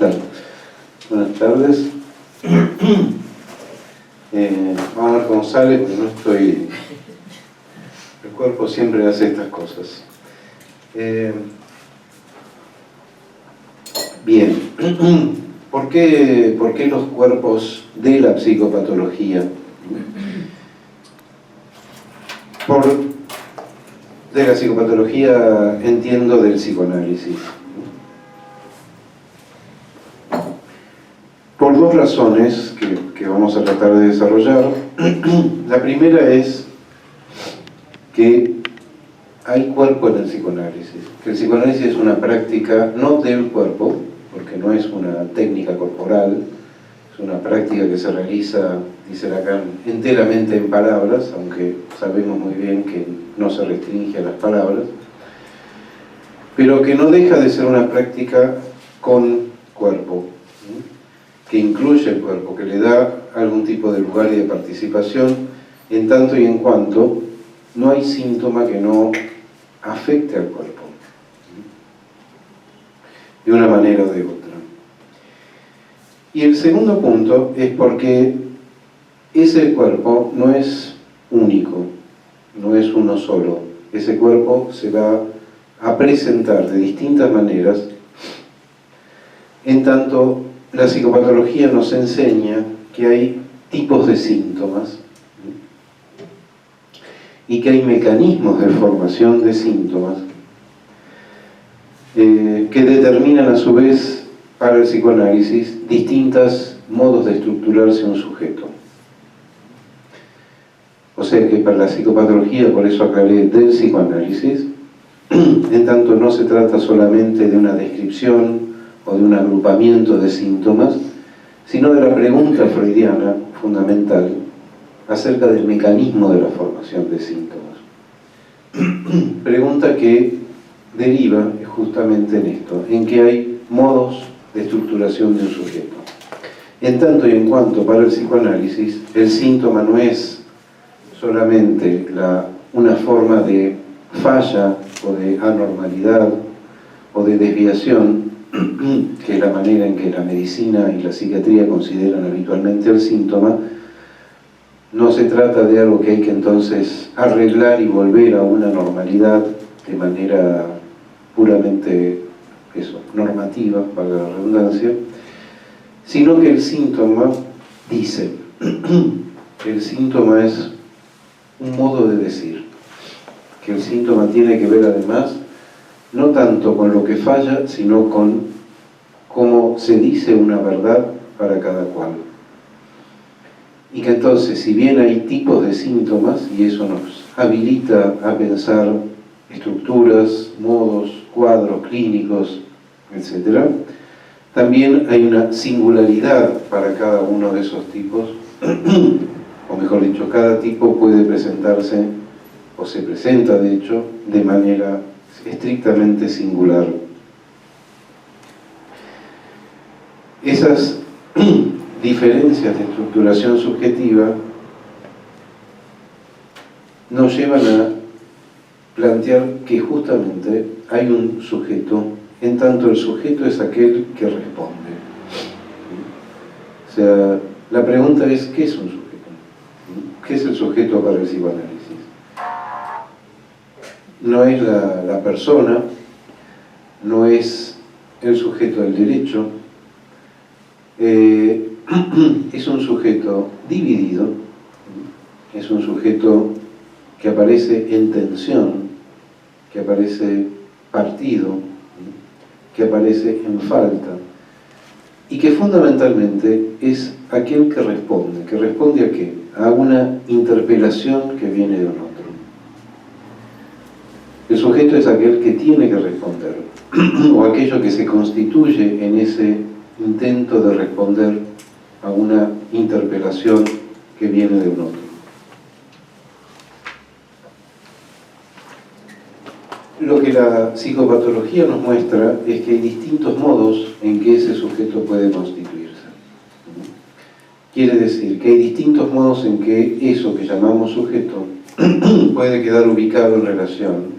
tal? Buenas tardes. Vamos a ver cómo sale, porque no estoy... El cuerpo siempre hace estas cosas. Bien. ¿Por qué los cuerpos de la psicopatología? De la psicopatología entiendo del psicoanálisis. Por dos razones que vamos a tratar de desarrollar. La primera es que hay cuerpo en el psicoanálisis. Que el psicoanálisis es una práctica no del cuerpo, porque no es una técnica corporal, es una práctica que se realiza, dice Lacan, enteramente en palabras, aunque sabemos muy bien que no se restringe a las palabras, pero que no deja de ser una práctica con cuerpo, que incluye el cuerpo, que le da algún tipo de lugar y de participación, en tanto y en cuanto no hay síntoma que no afecte al cuerpo, de una manera o de otra. Y el segundo punto es porque ese cuerpo no es único, no es uno solo. Ese cuerpo se va a presentar de distintas maneras, en tanto la psicopatología nos enseña que hay tipos de síntomas y que hay mecanismos de formación de síntomas que determinan a su vez para el psicoanálisis distintos modos de estructurarse un sujeto. O sea que para la psicopatología, por eso aclaré del psicoanálisis, en tanto no se trata solamente de una descripción o de un agrupamiento de síntomas, sino de la pregunta freudiana fundamental acerca del mecanismo de la formación de síntomas. Pregunta que deriva justamente en esto, en que hay modos de estructuración de un sujeto. En tanto y en cuanto para el psicoanálisis, el síntoma no es solamente una forma de falla o de anormalidad o de desviación, que es la manera en que la medicina y la psiquiatría consideran habitualmente el síntoma. No se trata de algo que hay que entonces arreglar y volver a una normalidad de manera puramente normativa, para la redundancia, sino que el síntoma dice, el síntoma es un modo de decir, que el síntoma tiene que ver además no tanto con lo que falla, sino con cómo se dice una verdad para cada cual. Y que entonces, si bien hay tipos de síntomas, y eso nos habilita a pensar estructuras, modos, cuadros clínicos, etc., también hay una singularidad para cada uno de esos tipos, o mejor dicho, cada tipo puede presentarse, o se presenta de hecho, de manera estrictamente singular. Esas diferencias de estructuración subjetiva nos llevan a plantear que justamente hay un sujeto, en tanto el sujeto es aquel que responde. O sea, la pregunta es, ¿qué es un sujeto? ¿Qué es el sujeto para el psicoanálisis? No es la persona, no es el sujeto del derecho, es un sujeto dividido, es un sujeto que aparece en tensión, que aparece partido, que aparece en falta, y que fundamentalmente es aquel que responde ¿a qué? A una interpelación que viene de un otro. El sujeto es aquel que tiene que responder, o aquello que se constituye en ese intento de responder a una interpelación que viene de un otro. Lo que la psicopatología nos muestra es que hay distintos modos en que ese sujeto puede constituirse. Quiere decir que hay distintos modos en que eso que llamamos sujeto puede quedar ubicado en relación.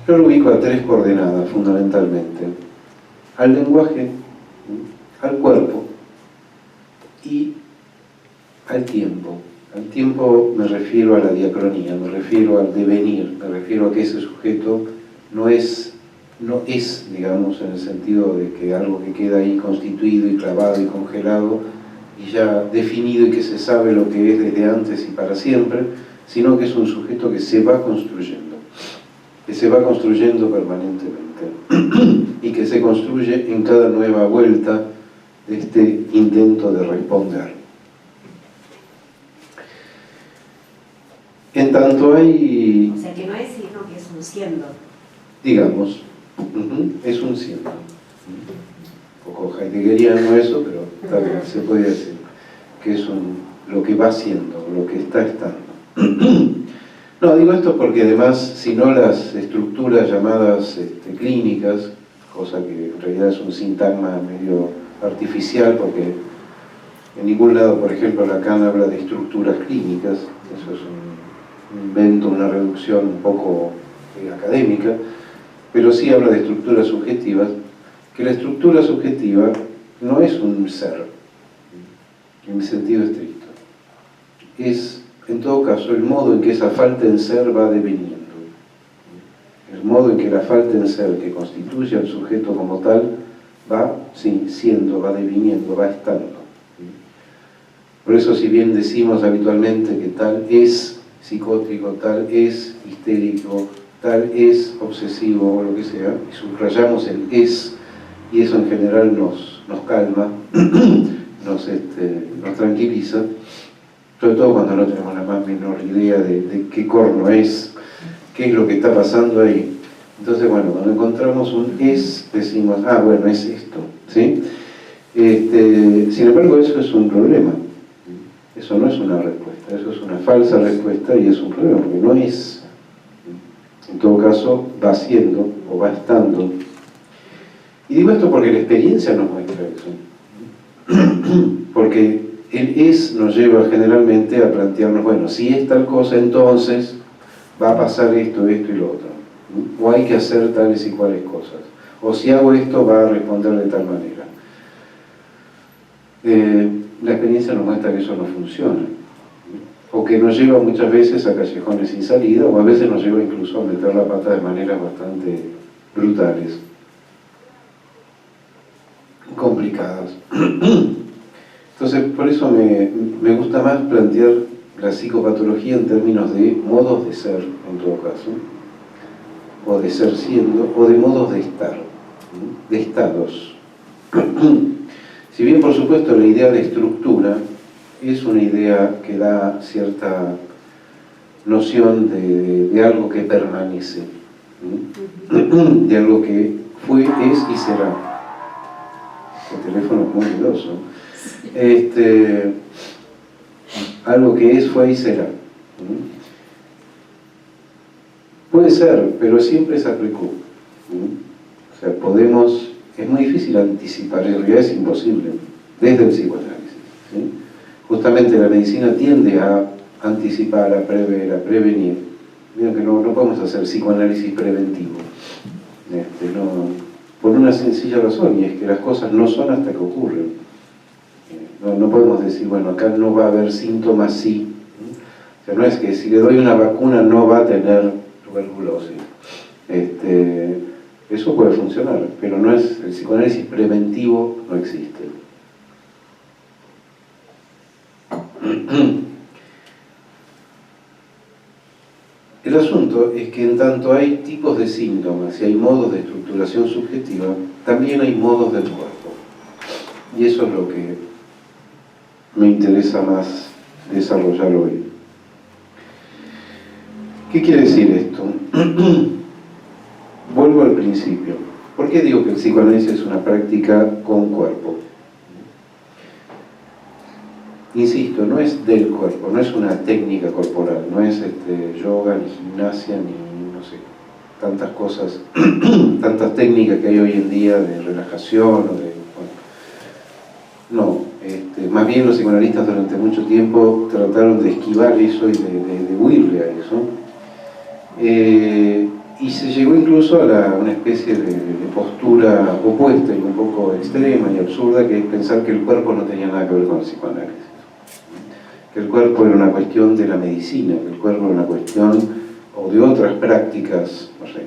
Yo lo ubico a tres coordenadas, fundamentalmente. Al lenguaje, al cuerpo y al tiempo. Al tiempo me refiero a la diacronía, me refiero al devenir, me refiero a que ese sujeto no es, digamos, en el sentido de que algo que queda ahí constituido y clavado y congelado y ya definido y que se sabe lo que es desde antes y para siempre, sino que es un sujeto que se va construyendo permanentemente y que se construye en cada nueva vuelta de este intento de responder. En tanto hay... O sea, que no es sino que es un siendo. Digamos, es un siendo. Un poco heideggeriano eso, pero está bien, se puede decir que es lo que va siendo, lo que está estando. No, digo esto porque además, si no las estructuras llamadas clínicas, cosa que en realidad es un sintagma medio artificial, porque en ningún lado, por ejemplo, Lacan habla de estructuras clínicas, eso es un invento, una reducción un poco académica, pero sí habla de estructuras subjetivas, que la estructura subjetiva no es un ser, en sentido estricto, es en todo caso el modo en que esa falta en ser va deviniendo, el modo en que la falta en ser que constituye al sujeto como tal va siendo, va deviniendo, va estando. Por eso, si bien decimos habitualmente que tal es psicótico, tal es histérico, tal es obsesivo o lo que sea, y subrayamos el es, y eso en general nos calma, nos tranquiliza, sobre todo cuando no tenemos la más menor idea de qué corno es, qué es lo que está pasando ahí. Entonces, bueno, cuando encontramos un es, decimos, ah, bueno, es esto, ¿sí? Sin embargo, eso es un problema. Eso no es una respuesta, eso es una falsa respuesta y es un problema, porque no es. En todo caso, va siendo o va estando. Y digo esto porque la experiencia nos muestra eso. Porque el es nos lleva generalmente a plantearnos, bueno, si es tal cosa, entonces va a pasar esto, esto y lo otro. O hay que hacer tales y cuales cosas. O si hago esto, va a responder de tal manera. La experiencia nos muestra que eso no funciona. O que nos lleva muchas veces a callejones sin salida, o a veces nos lleva incluso a meter la pata de maneras bastante brutales, complicadas. Entonces, por eso me gusta más plantear la psicopatología en términos de modos de ser, en todo caso, o de ser siendo, o de modos de estar, de estados. Si bien, por supuesto, la idea de estructura es una idea que da cierta noción de algo que permanece, de algo que fue, es y será. El teléfono es muy ruidoso. Algo que es, fue y será. Puede ser, pero siempre es aplicó. O sea, es muy difícil anticipar, en realidad es imposible, desde el psicoanálisis, ¿sí? Justamente la medicina tiende a anticipar, a prever, a prevenir. Miren que no podemos hacer psicoanálisis preventivo, por una sencilla razón, y es que las cosas no son hasta que ocurren. No podemos decir, bueno, acá no va a haber síntomas, sí. O sea, no es que si le doy una vacuna no va a tener tuberculosis. Eso puede funcionar, pero no es, el psicoanálisis preventivo no existe. El asunto es que en tanto hay tipos de síntomas y hay modos de estructuración subjetiva, también hay modos del cuerpo. Y eso es lo que me interesa más desarrollar hoy. ¿Qué quiere decir esto? Vuelvo al principio. ¿Por qué digo que el psicoanálisis es una práctica con cuerpo? Insisto, no es del cuerpo, no es una técnica corporal, no es yoga, ni gimnasia, ni no sé, tantas cosas, tantas técnicas que hay hoy en día de relajación o de... Bueno, no, más bien los psicoanalistas durante mucho tiempo trataron de esquivar eso y de huirle a eso. Y se llegó incluso a una especie de postura opuesta y un poco extrema y absurda, que es pensar que el cuerpo no tenía nada que ver con el psicoanálisis. Que el cuerpo era una cuestión de la medicina, que el cuerpo era una cuestión o de otras prácticas, no sé,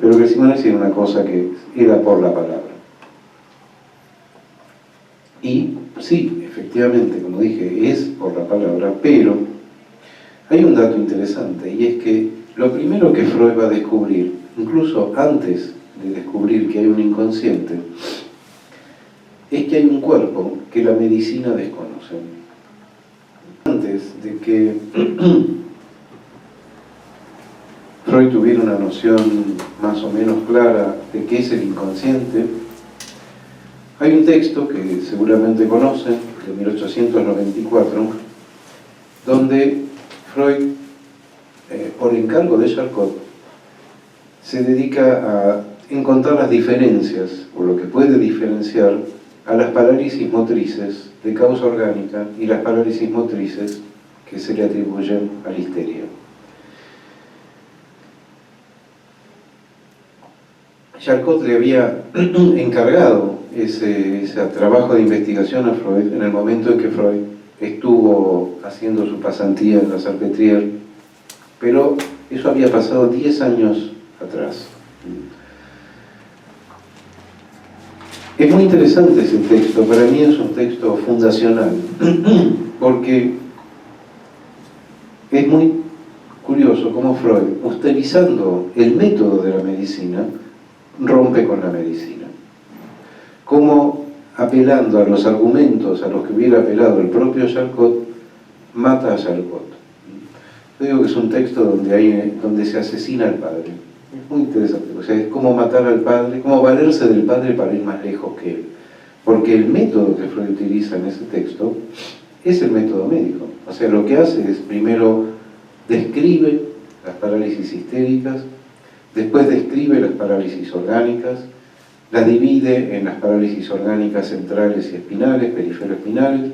pero que el psicoanálisis era una cosa que era por la palabra. Y sí, efectivamente, como dije, es por la palabra, pero hay un dato interesante, y es que lo primero que Freud va a descubrir, incluso antes de descubrir que hay un inconsciente, es que hay un cuerpo que la medicina desconoce. Antes de que Freud tuviera una noción más o menos clara de qué es el inconsciente, hay un texto que seguramente conocen, de 1894, donde Freud, por encargo de Charcot, se dedica a encontrar las diferencias, o lo que puede diferenciar, a las parálisis motrices de causa orgánica y las parálisis motrices que se le atribuyen a la histeria. Charcot le había encargado ese trabajo de investigación a Freud en el momento en que Freud estuvo haciendo su pasantía en la Salpêtrière, pero eso había pasado 10 años atrás. Es muy interesante ese texto, para mí es un texto fundacional, porque es muy curioso cómo Freud, utilizando el método de la medicina, rompe con la medicina. Cómo, apelando a los argumentos a los que hubiera apelado el propio Charcot, mata a Charcot. Yo digo que es un texto donde se asesina al padre. Es muy interesante, o sea, es como matar al padre, como valerse del padre para ir más lejos que él. Porque el método que Freud utiliza en ese texto es el método médico. O sea, lo que hace es, primero, describe las parálisis histéricas, después describe las parálisis orgánicas, las divide en las parálisis orgánicas centrales y espinales, periferoespinales,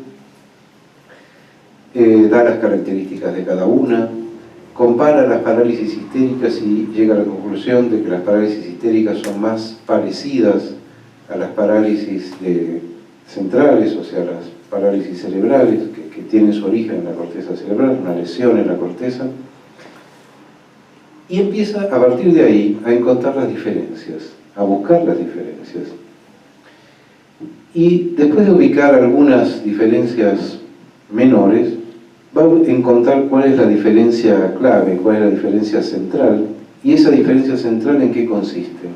da las características de cada una, compara las parálisis histéricas y llega a la conclusión de que las parálisis histéricas son más parecidas a las parálisis centrales, o sea, las parálisis cerebrales, que tienen su origen en la corteza cerebral, una lesión en la corteza, y empieza a partir de ahí a encontrar las diferencias, a buscar las diferencias. Y después de ubicar algunas diferencias menores, va a encontrar cuál es la diferencia clave, cuál es la diferencia central, y esa diferencia central ¿en qué consiste?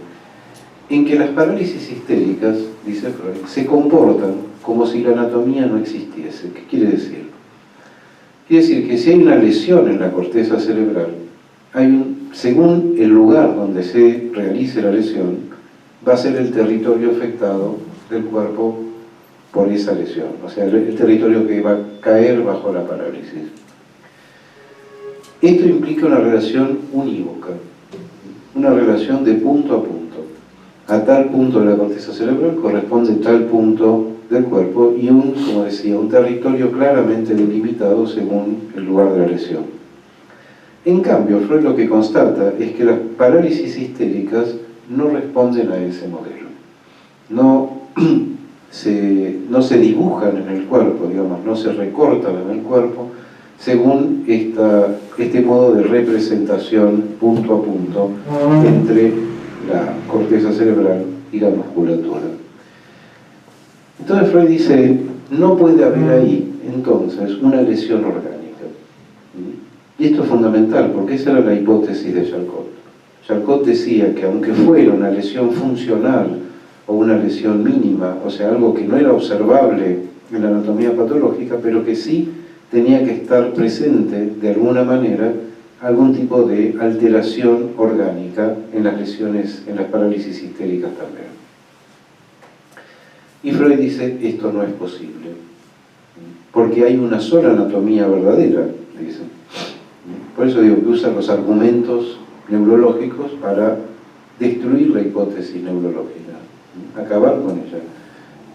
En que las parálisis histéricas, dice Freud, se comportan como si la anatomía no existiese. ¿Qué quiere decir? Quiere decir que si hay una lesión en la corteza cerebral, según el lugar donde se realice la lesión, va a ser el territorio afectado del cuerpo por esa lesión, o sea, el territorio que va a caer bajo la parálisis. Esto implica una relación unívoca, una relación de punto a punto. A tal punto de la corteza cerebral corresponde tal punto del cuerpo y como decía, un territorio claramente delimitado según el lugar de la lesión. En cambio, Freud lo que constata es que las parálisis histéricas no responden a ese modelo. No se dibujan en el cuerpo, digamos, no se recortan en el cuerpo según este modo de representación punto a punto entre la corteza cerebral y la musculatura. Entonces Freud dice, no puede haber ahí entonces una lesión orgánica. Y esto es fundamental porque esa era la hipótesis de Charcot. Charcot decía que aunque fuera una lesión funcional o una lesión mínima, o sea, algo que no era observable en la anatomía patológica, pero que sí tenía que estar presente de alguna manera algún tipo de alteración orgánica en las lesiones, en las parálisis histéricas también. Y Freud dice, esto no es posible, porque hay una sola anatomía verdadera, dice. Por eso digo que usan los argumentos neurológicos para destruir la hipótesis neurológica, acabar con ella.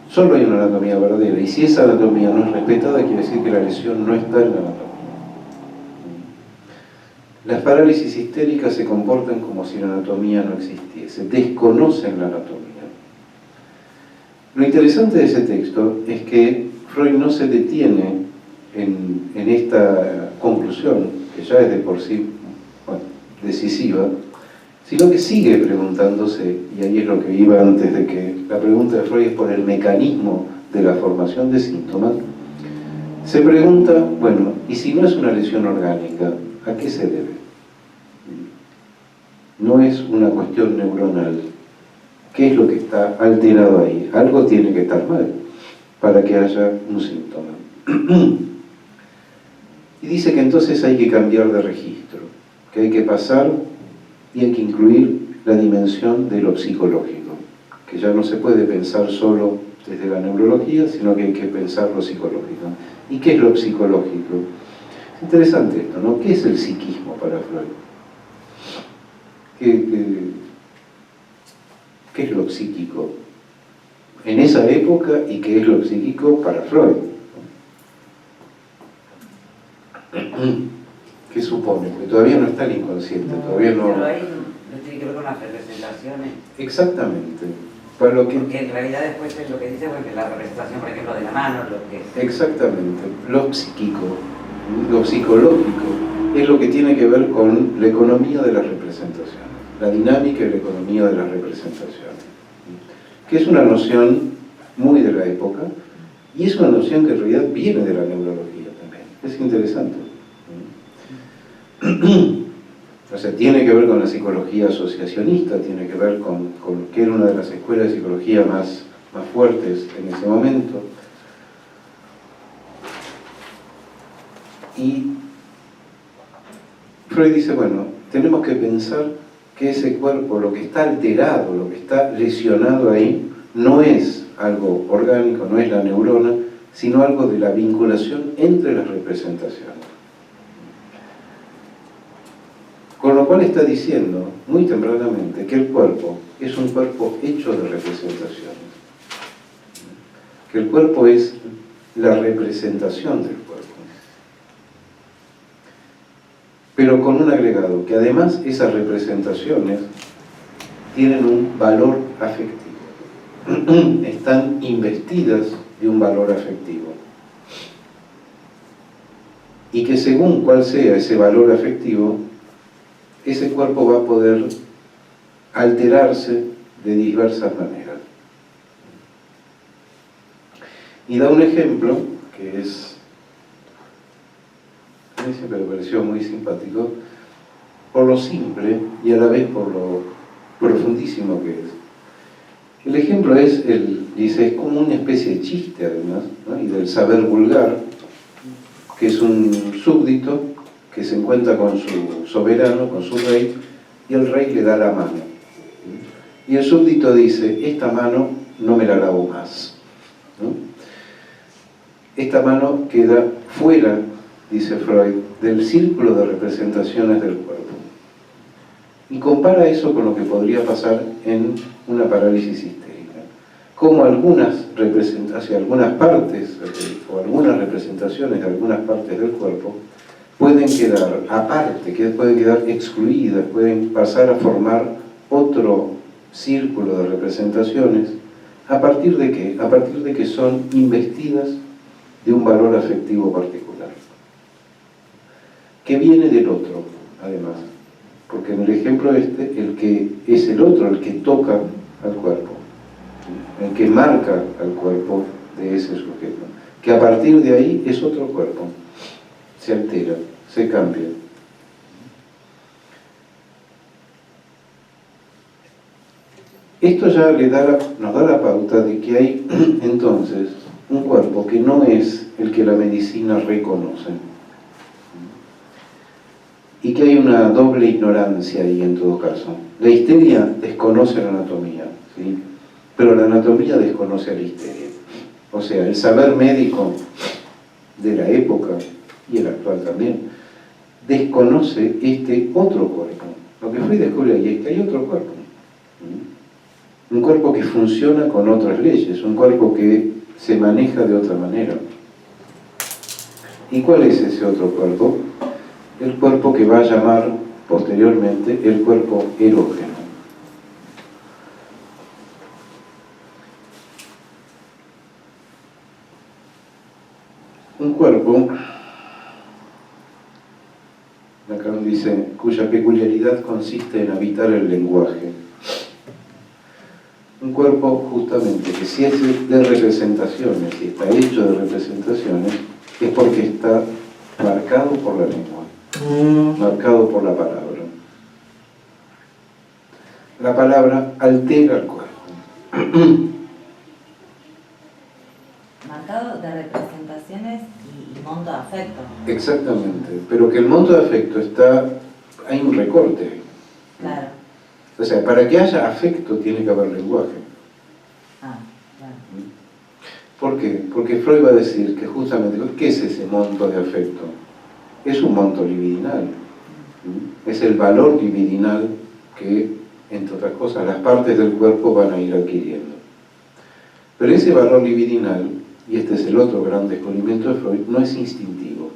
Solo hay una anatomía verdadera, y si esa anatomía no es respetada, quiere decir que la lesión no está en la anatomía. Las parálisis histéricas se comportan como si la anatomía no existiese, desconocen la anatomía. Lo interesante de ese texto es que Freud no se detiene en esta conclusión, que ya es de por sí decisiva, sino que sigue preguntándose, y ahí es lo que iba antes de que la pregunta de Freud es por el mecanismo de la formación de síntomas. Se pregunta, bueno, ¿y si no es una lesión orgánica, a qué se debe? No es una cuestión neuronal. ¿Qué es lo que está alterado ahí? Algo tiene que estar mal para que haya un síntoma. Y dice que entonces hay que cambiar de registro, que hay que pasar y hay que incluir la dimensión de lo psicológico, que ya no se puede pensar solo desde la neurología, sino que hay que pensar lo psicológico. ¿Y qué es lo psicológico? Es interesante esto, ¿no? ¿Qué es el psiquismo para Freud? ¿Qué es lo psíquico en esa época y qué es lo psíquico para Freud? ¿Qué supone? Porque todavía no está el inconsciente, todavía no... Pero ahí no tiene que ver con las representaciones. Exactamente. Para lo que... Porque en realidad después es lo que dice, porque la representación, por ejemplo, de la mano, lo que es... Exactamente. Lo psíquico, lo psicológico, es lo que tiene que ver con la economía de las representaciones, la dinámica y la economía de las representaciones, que es una noción muy de la época, y es una noción que en realidad viene de la neurología también. Es interesante. O sea, tiene que ver con la psicología asociacionista, tiene que ver con que era una de las escuelas de psicología más fuertes en ese momento. Y Freud dice, bueno, tenemos que pensar que ese cuerpo, lo que está alterado, lo que está lesionado ahí, no es algo orgánico, no es la neurona, sino algo de la vinculación entre las representaciones. Con lo cual está diciendo, muy tempranamente, que el cuerpo es un cuerpo hecho de representaciones. Que el cuerpo es la representación del cuerpo. Pero con un agregado, que además esas representaciones tienen un valor afectivo. Están investidas de un valor afectivo. Y que según cuál sea ese valor afectivo, ese cuerpo va a poder alterarse de diversas maneras. Y da un ejemplo que es, a mí siempre me pareció muy simpático, por lo simple y a la vez por lo profundísimo que es. El ejemplo es, dice, es como una especie de chiste además, ¿no? Y del saber vulgar, que es un súbdito que se encuentra con su soberano, con su rey, y el rey le da la mano. Y el súbdito dice, esta mano no me la lavo más, ¿no? Esta mano queda fuera, dice Freud, del círculo de representaciones del cuerpo. Y compara eso con lo que podría pasar en una parálisis histérica. Como algunas representaciones, algunas partes, o algunas representaciones de algunas partes del cuerpo, pueden quedar aparte, pueden quedar excluidas, pueden pasar a formar otro círculo de representaciones. ¿A partir de qué? A partir de que son investidas de un valor afectivo particular, que viene del otro, además. Porque en el ejemplo el que es el otro, el que toca al cuerpo, el que marca al cuerpo de ese sujeto, que a partir de ahí es otro cuerpo, se altera, se cambia. Esto ya nos da la pauta de que hay entonces un cuerpo que no es el que la medicina reconoce, y que hay una doble ignorancia ahí en todo caso. La histeria desconoce la anatomía, ¿sí? Pero la anatomía desconoce a la histeria. O sea, el saber médico de la época, y el actual también, desconoce este otro cuerpo. Lo que Freud descubre ahí es que hay otro cuerpo. Un cuerpo que funciona con otras leyes, un cuerpo que se maneja de otra manera. ¿Y cuál es ese otro cuerpo? el cuerpo que va a llamar posteriormente el cuerpo erógeno. Un cuerpo, Lacan dice, cuya peculiaridad consiste en habitar el lenguaje. Un cuerpo justamente que si es de representaciones, si está hecho de representaciones, es porque está marcado por la lengua, marcado por la palabra. La palabra altera el cuerpo. Marcado de representaciones y monto de afecto. Exactamente, pero que el monto de afecto hay un recorte ahí. Claro. O sea, para que haya afecto tiene que haber lenguaje. Ah, claro. ¿Por qué? Porque Freud va a decir que justamente, ¿qué es ese monto de afecto? Es un monto libidinal. Es el valor libidinal que, entre otras cosas, las partes del cuerpo van a ir adquiriendo. Pero ese valor libidinal, y este es el otro gran descubrimiento de Freud, no es instintivo.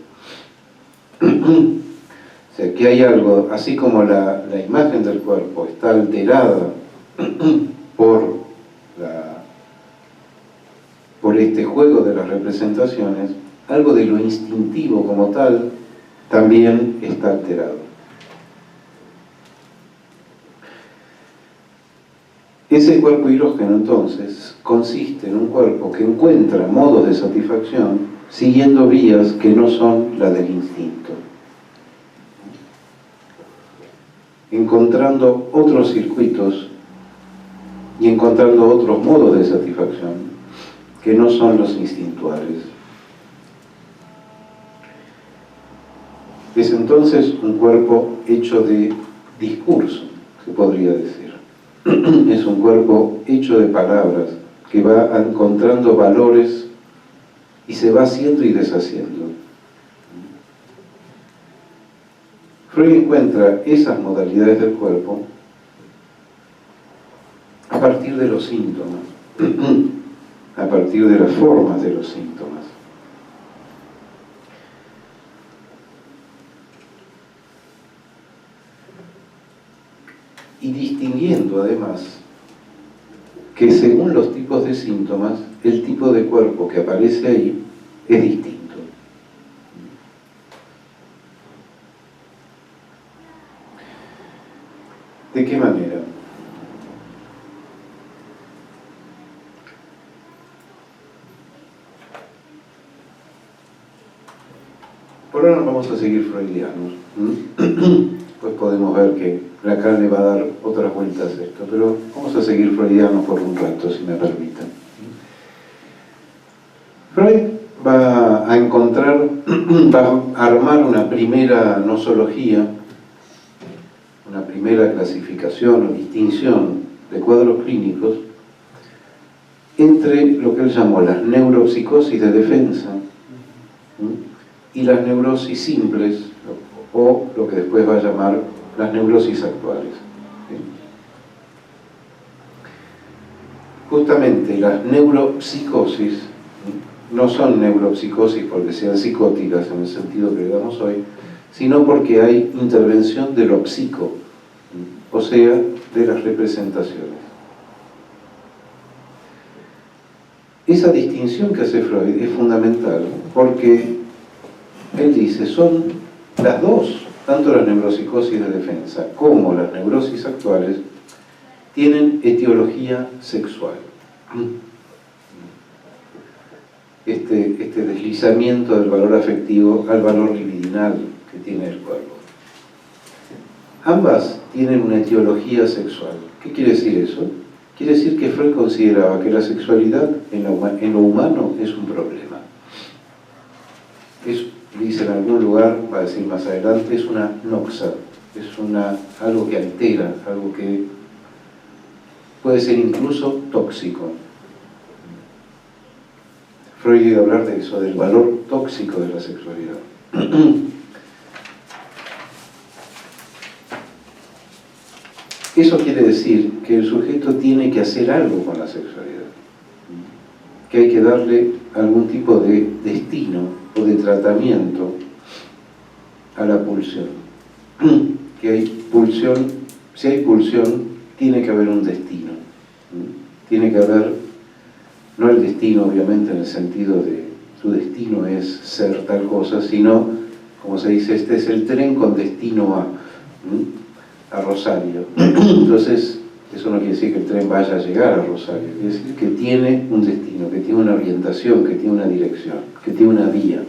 O sea, que hay algo, así como la imagen del cuerpo está alterada por este juego de las representaciones, algo de lo instintivo como tal también está alterado. Ese cuerpo erógeno, entonces, consiste en un cuerpo que encuentra modos de satisfacción siguiendo vías que no son la del instinto. Encontrando otros circuitos y encontrando otros modos de satisfacción que no son los instintuales. Es entonces un cuerpo hecho de discurso, se podría decir. Es un cuerpo hecho de palabras que va encontrando valores y se va haciendo y deshaciendo. Freud encuentra esas modalidades del cuerpo a partir de los síntomas, a partir de las formas de los síntomas. Y distinguiendo además que según los tipos de síntomas, el tipo de cuerpo que aparece ahí es distinto. ¿De qué manera? Por ahora vamos a seguir freudianos. Pues podemos ver que Lacan le va a dar otras vueltas a esto, pero vamos a seguir freudianos por un rato, si me permiten. Freud va a encontrar, va a armar una primera nosología, una primera clasificación o distinción de cuadros clínicos entre lo que él llamó las neuropsicosis de defensa y las neurosis simples, o lo que después va a llamar las neurosis actuales. Justamente las neuropsicosis no son neuropsicosis porque sean psicóticas en el sentido que le damos hoy, sino porque hay intervención de lo psico, o sea, de las representaciones. Esa distinción que hace Freud es fundamental porque él dice, son las dos, tanto las neuropsicosis de defensa como las neurosis actuales, tienen etiología sexual. Este deslizamiento del valor afectivo al valor libidinal que tiene el cuerpo. Ambas tienen una etiología sexual. ¿Qué quiere decir eso? Quiere decir que Freud consideraba que la sexualidad en lo humano es un problema. Dice en algún lugar, va a decir más adelante, es una noxa, es algo que altera, algo que puede ser incluso tóxico. Freud iba a hablar de eso, del valor tóxico de la sexualidad. Eso quiere decir que el sujeto tiene que hacer algo con la sexualidad, que hay que darle algún tipo de destino o de tratamiento a la pulsión. Que hay pulsión, si hay pulsión, tiene que haber un destino. Tiene que haber, no el destino obviamente en el sentido de tu destino es ser tal cosa, sino, como se dice, este es el tren con destino a Rosario. Entonces, eso no quiere decir que el tren vaya a llegar a Rosario, quiere decir que tiene un destino, que tiene una orientación, que tiene una dirección, que tiene una vía.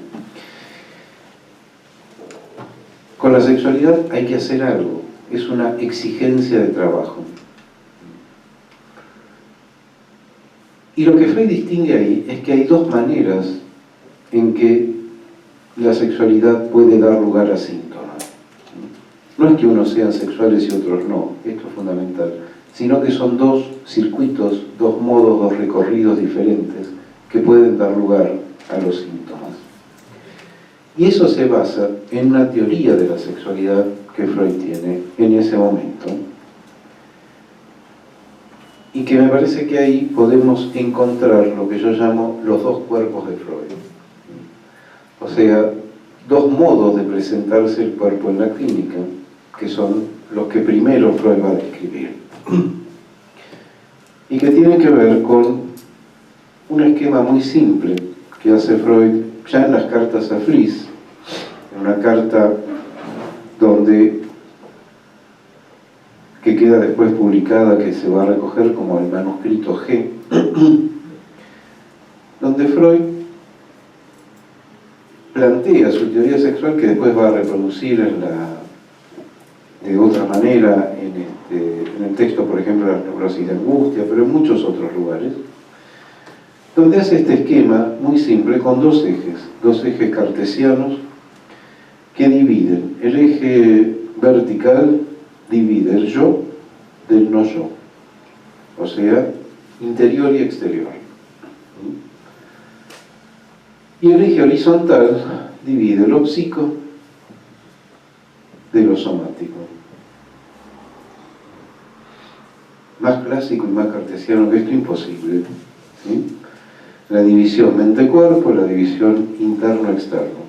Con la sexualidad hay que hacer algo, es una exigencia de trabajo. Y lo que Freud distingue ahí es que hay dos maneras en que la sexualidad puede dar lugar a síntomas. No es que unos sean sexuales y otros no, esto es fundamental, sino que son dos circuitos, dos modos, dos recorridos diferentes que pueden dar lugar a los síntomas. Y eso se basa en una teoría de la sexualidad que Freud tiene en ese momento, y que me parece que ahí podemos encontrar lo que yo llamo los dos cuerpos de Freud. O sea, dos modos de presentarse el cuerpo en la clínica, que son los que primero Freud va a describir. Y que tienen que ver con un esquema muy simple que hace Freud ya en las cartas a Fries, en una carta que queda después publicada, que se va a recoger como el manuscrito G, donde Freud plantea su teoría sexual, que después va a reproducir de otra manera en el texto, por ejemplo, La neurosis de angustia, pero en muchos otros lugares, donde hace este esquema muy simple con dos ejes cartesianos que dividen. El eje vertical divide el yo del no yo, o sea, interior y exterior. Y el eje horizontal divide lo psico de lo somático. Más clásico y más cartesiano que esto, imposible. ¿Sí? La división mente-cuerpo, la división interno-externo.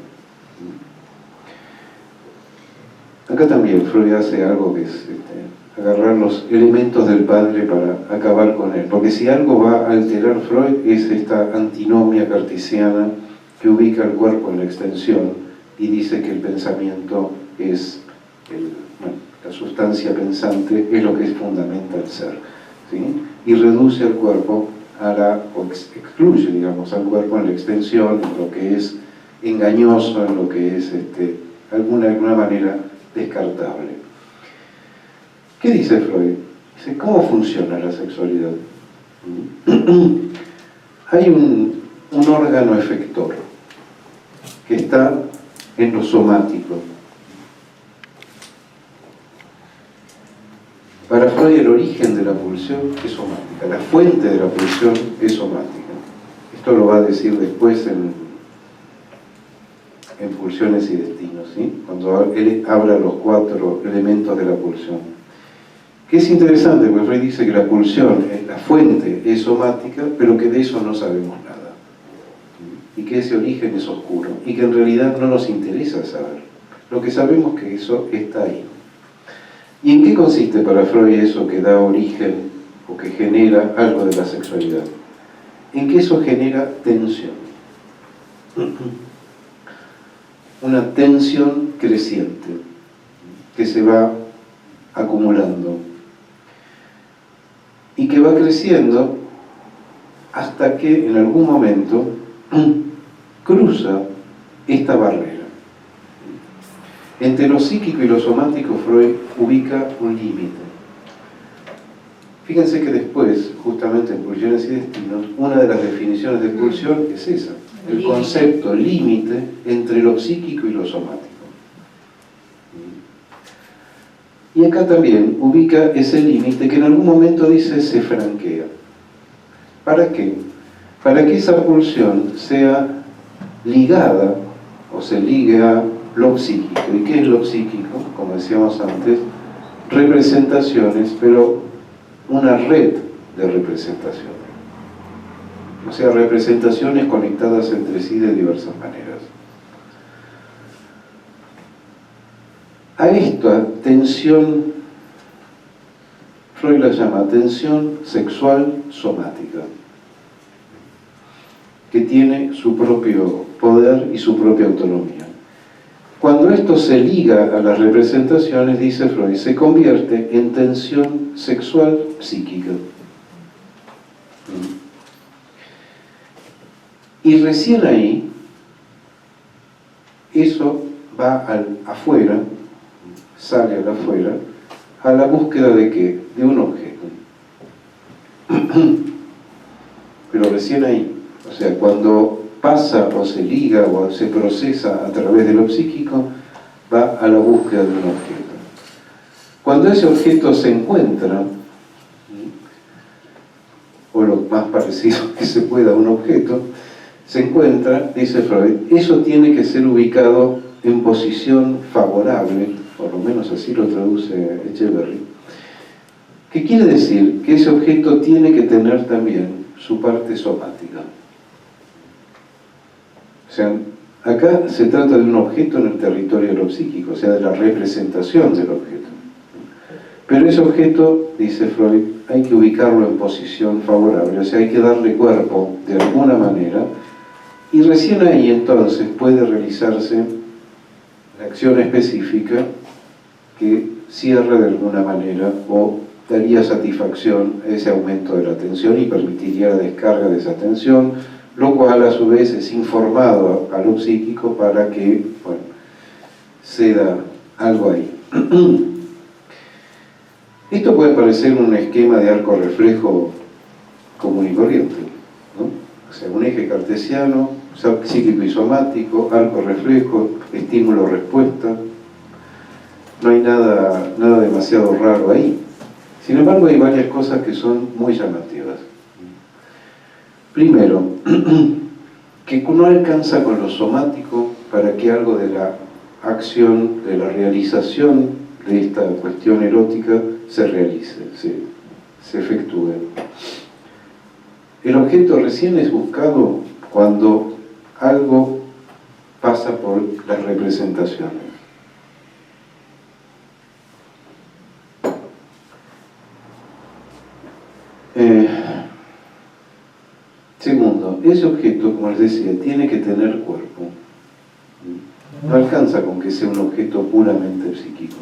Acá también Freud hace algo que es agarrar los elementos del padre para acabar con él. Porque si algo va a alterar Freud es esta antinomia cartesiana que ubica el cuerpo en la extensión y dice que el pensamiento es, la sustancia pensante es lo que fundamenta el ser. ¿Sí? Y reduce al cuerpo o excluye, digamos, al cuerpo en la extensión, en lo que es engañoso, en lo que es de alguna manera descartable. ¿Qué dice Freud? Dice, ¿cómo funciona la sexualidad? Hay un órgano efector que está en lo somático. Para Freud el origen de la pulsión es somática, la fuente de la pulsión es somática. Esto lo va a decir después en Pulsiones y Destinos, ¿sí? Cuando él habla los 4 elementos de la pulsión. Que es interesante, porque Freud dice que la pulsión, la fuente es somática, pero que de eso no sabemos nada. Y que ese origen es oscuro, y que en realidad no nos interesa saber. Lo que sabemos es que eso está ahí. ¿Y en qué consiste para Freud eso que da origen o que genera algo de la sexualidad? En que eso genera tensión. Una tensión creciente que se va acumulando y que va creciendo hasta que en algún momento cruza esta barrera. Entre lo psíquico y lo somático Freud ubica un límite. Fíjense que después, justamente en Pulsiones y Destinos, una de las definiciones de pulsión es esa, el concepto límite entre lo psíquico y lo somático. Y acá también ubica ese límite que en algún momento dice se franquea. ¿Para qué? Para que esa pulsión sea ligada o se ligue a lo psíquico. ¿Y qué es lo psíquico? Como decíamos antes, representaciones, pero una red de representaciones. O sea, representaciones conectadas entre sí de diversas maneras. A esta tensión, Freud la llama tensión sexual somática, que tiene su propio poder y su propia autonomía. Cuando esto se liga a las representaciones, dice Freud, se convierte en tensión sexual psíquica. Y recién ahí, eso va afuera, sale al afuera, a la búsqueda de ¿qué? De un objeto. Pero recién ahí, o sea, cuando pasa o se liga o se procesa a través de lo psíquico, va a la búsqueda de un objeto. Cuando ese objeto se encuentra, o lo más parecido que se pueda a un objeto, se encuentra, dice Freud, eso tiene que ser ubicado en posición favorable, por lo menos así lo traduce Echeverry, que quiere decir que ese objeto tiene que tener también su parte somática. O sea, acá se trata de un objeto en el territorio de lo psíquico, o sea, de la representación del objeto. Pero ese objeto, dice Freud, hay que ubicarlo en posición favorable, o sea, hay que darle cuerpo de alguna manera, y recién ahí entonces puede realizarse la acción específica que cierre de alguna manera o daría satisfacción a ese aumento de la tensión y permitiría la descarga de esa tensión, lo cual a su vez es informado a lo psíquico para que, bueno, se da algo ahí. Esto puede parecer un esquema de arco reflejo común y corriente, ¿no? O sea, un eje cartesiano, psíquico y somático, arco reflejo, estímulo-respuesta. No hay nada demasiado raro ahí. Sin embargo, hay varias cosas que son muy llamativas. Primero, que no alcanza con lo somático para que algo de la acción, de la realización de esta cuestión erótica se realice, se efectúe. El objeto recién es buscado cuando algo pasa por las representaciones. Segundo, ese objeto, como les decía, tiene que tener cuerpo. No alcanza con que sea un objeto puramente psíquico.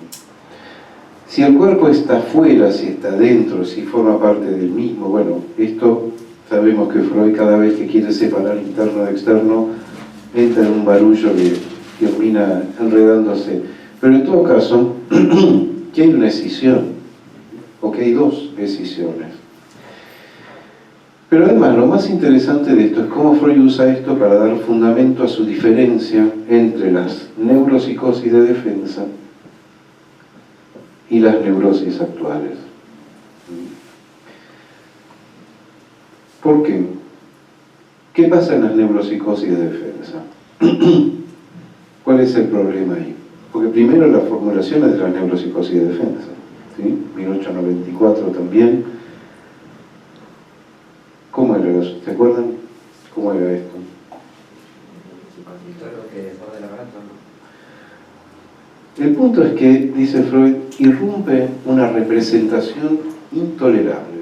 Si el cuerpo está fuera, si está dentro, si forma parte del mismo, bueno, esto sabemos que Freud cada vez que quiere separar interno de externo entra en un barullo que termina enredándose. Pero en todo caso, que hay una escisión, o que hay dos escisiones. Pero además, lo más interesante de esto es cómo Freud usa esto para dar fundamento a su diferencia entre las neuropsicosis de defensa y las neurosis actuales. ¿Por qué? ¿Qué pasa en las neuropsicosis de defensa? ¿Cuál es el problema ahí? Porque primero las formulaciones de las neuropsicosis de defensa, ¿sí? 1894 también. ¿Cómo era eso? ¿Se acuerdan? ¿Cómo era esto? Todo lo que desborda el aparato, ¿no? El punto es que, dice Freud, irrumpe una representación intolerable.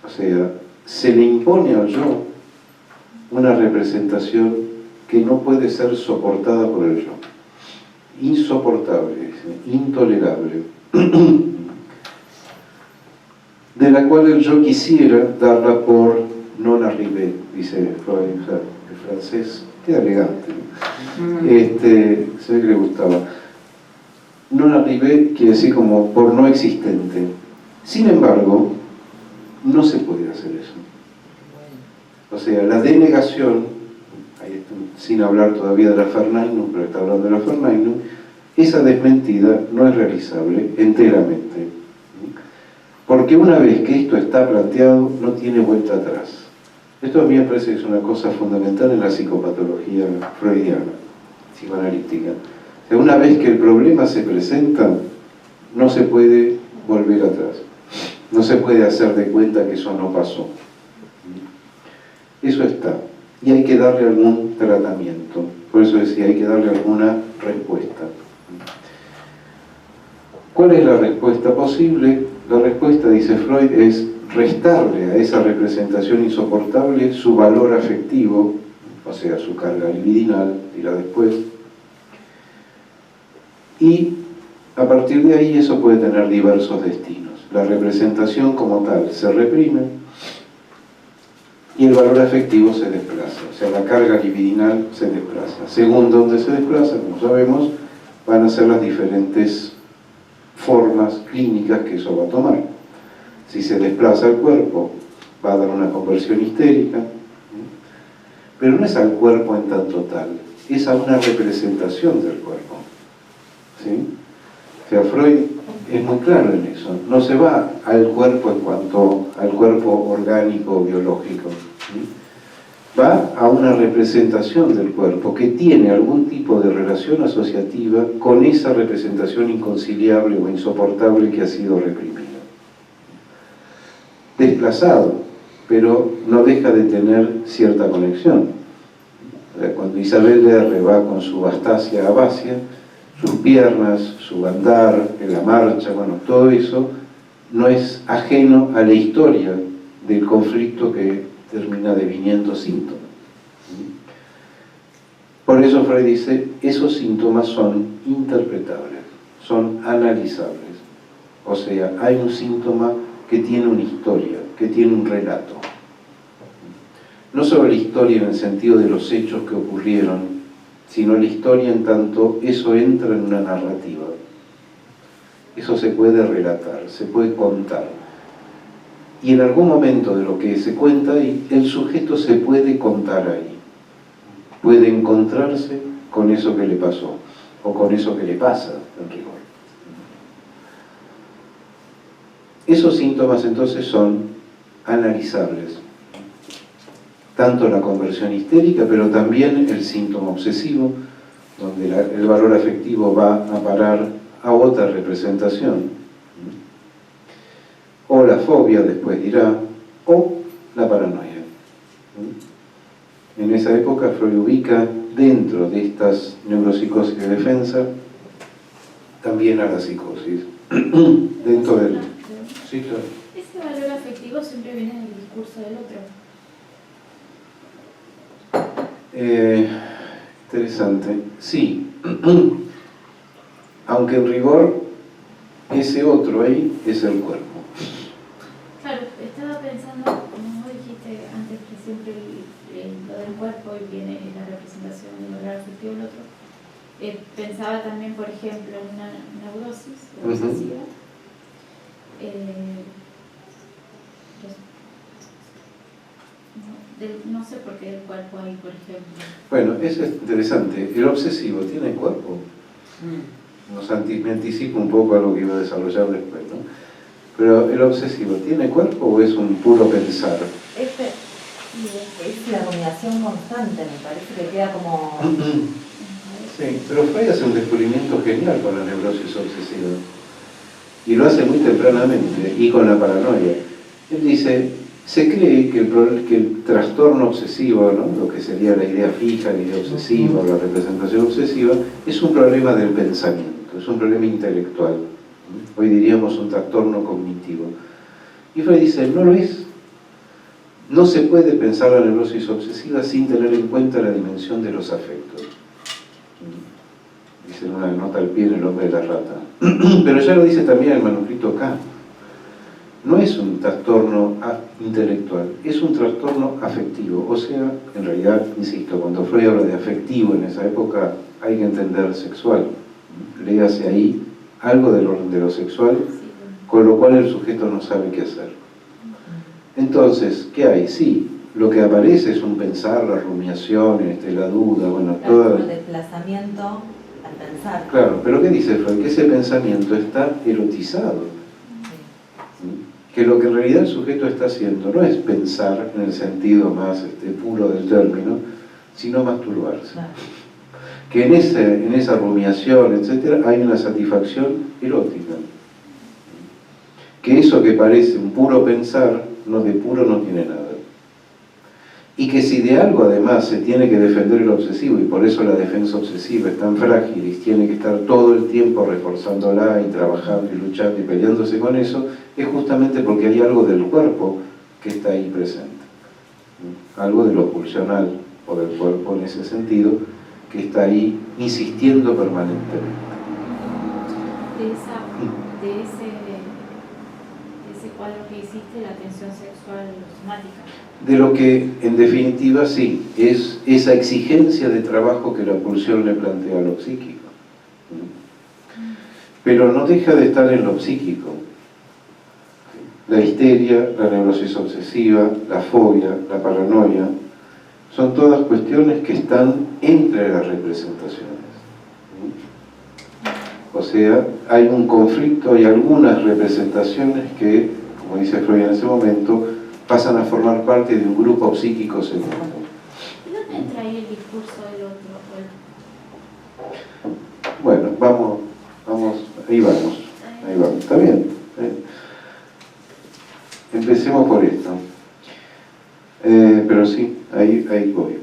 O sea, se le impone al yo una representación que no puede ser soportada por el yo. Insoportable, dice, intolerable. De la cual el yo quisiera darla por non arrivé, dice Freud, o sea, el francés, queda elegante, ¿no? Se ve que le gustaba. Non arrivé quiere decir como por no existente. Sin embargo, no se puede hacer eso. O sea, la denegación, ahí está, sin hablar todavía de la Verneinung, pero está hablando de la Verneinung, esa desmentida no es realizable enteramente. Porque una vez que esto está planteado, no tiene vuelta atrás. Esto a mí me parece que es una cosa fundamental en la psicopatología freudiana, psicoanalítica. O sea, una vez que el problema se presenta, no se puede volver atrás. No se puede hacer de cuenta que eso no pasó. Eso está. Y hay que darle algún tratamiento. Por eso decía, hay que darle alguna respuesta. ¿Cuál es la respuesta posible? La respuesta, dice Freud, es restarle a esa representación insoportable su valor afectivo, o sea, su carga libidinal, dirá después, y a partir de ahí eso puede tener diversos destinos. La representación como tal se reprime y el valor afectivo se desplaza, o sea, la carga libidinal se desplaza. Según donde se desplaza, como sabemos, van a ser las diferentes formas clínicas que eso va a tomar. Si se desplaza el cuerpo, va a dar una conversión histérica, pero no es al cuerpo en tanto tal, es a una representación del cuerpo. ¿Sí? O sea, Freud es muy claro en eso, no se va al cuerpo en cuanto al cuerpo orgánico biológico, ¿sí? Va a una representación del cuerpo que tiene algún tipo de relación asociativa con esa representación inconciliable o insoportable que ha sido reprimida. Desplazado, pero no deja de tener cierta conexión. O sea, cuando Isabel de R. va con su Astasia a Basia, sus piernas, su andar, la marcha, bueno, todo eso no es ajeno a la historia del conflicto que termina deviniendo síntomas. Por eso Freud dice, esos síntomas son interpretables, son analizables. O sea, hay un síntoma que tiene una historia, que tiene un relato. No solo la historia en el sentido de los hechos que ocurrieron, sino la historia en tanto eso entra en una narrativa. Eso se puede relatar, se puede contar. Y en algún momento de lo que se cuenta ahí, el sujeto se puede contar ahí. Puede encontrarse con eso que le pasó, o con eso que le pasa, en rigor. Esos síntomas entonces son analizables. Tanto la conversión histérica, pero también el síntoma obsesivo, donde el valor afectivo va a parar a otra representación. O la fobia, después dirá, o la paranoia. En esa época Freud ubica dentro de estas neuropsicosis de defensa también a la psicosis. Dentro del... Sí, claro. Ese valor afectivo siempre viene del discurso del otro. Interesante. Sí. Aunque en rigor ese otro ahí es el cuerpo. Claro, estaba pensando, como vos dijiste antes, que siempre lo del cuerpo y viene la representación del valor afectivo del otro. Pensaba también, por ejemplo, en una neurosis obsesiva. No sé por qué el cuerpo ahí, por ejemplo. Bueno, eso es interesante. ¿El obsesivo tiene cuerpo? Me anticipo un poco a lo que iba a desarrollar después, ¿no? Pero ¿el obsesivo tiene cuerpo o es un puro pensar? Es la dominación constante, me parece que queda como... Sí, pero Freud hace un descubrimiento genial con la neurosis obsesiva. Y lo hace muy tempranamente, y con la paranoia. Él dice, se cree que el trastorno obsesivo, ¿no? Lo que sería la idea fija, la idea obsesiva, la representación obsesiva, es un problema del pensamiento, es un problema intelectual. Hoy diríamos un trastorno cognitivo. Y Freud dice, no lo es. No se puede pensar la neurosis obsesiva sin tener en cuenta la dimensión de los afectos. Dice en una nota al pie en El hombre de la rata. Pero ya lo dice también el manuscrito K. No es un trastorno intelectual, es un trastorno afectivo. O sea, en realidad, insisto, cuando Freud habla de afectivo en esa época, hay que entender sexual. Léase ahí algo del orden de lo sexual, con lo cual el sujeto no sabe qué hacer. Entonces, ¿qué hay? Sí, lo que aparece es un pensar, la rumiación, la duda, bueno, todo el desplazamiento al pensar. Claro, pero ¿qué dice Freud? Que ese pensamiento está erotizado. Que lo que en realidad el sujeto está haciendo no es pensar en el sentido más puro del término, sino masturbarse. Claro. Que en esa rumiación, etcétera, hay una satisfacción erótica. Que eso que parece un puro pensar, no de puro no tiene nada. y que si de algo además se tiene que defender el obsesivo, y por eso la defensa obsesiva es tan frágil y tiene que estar todo el tiempo reforzándola y trabajando y luchando y peleándose con eso, es justamente porque hay algo del cuerpo que está ahí presente. Algo de lo pulsional o del cuerpo en ese sentido, que está ahí insistiendo permanentemente. De ese cuadro que hiciste, la tensión sexual somática. De lo que, en definitiva, sí, es esa exigencia de trabajo que la pulsión le plantea a lo psíquico. Pero no deja de estar en lo psíquico. La histeria, la neurosis obsesiva, la fobia, la paranoia, son todas cuestiones que están entre las representaciones. O sea, hay un conflicto, hay algunas representaciones que, como dice Freud en ese momento, pasan a formar parte de un grupo psíquico seguro. ¿Y dónde entra ahí el discurso del otro? Bueno, ahí vamos, está bien. Empecemos por esto. Pero sí, ahí voy.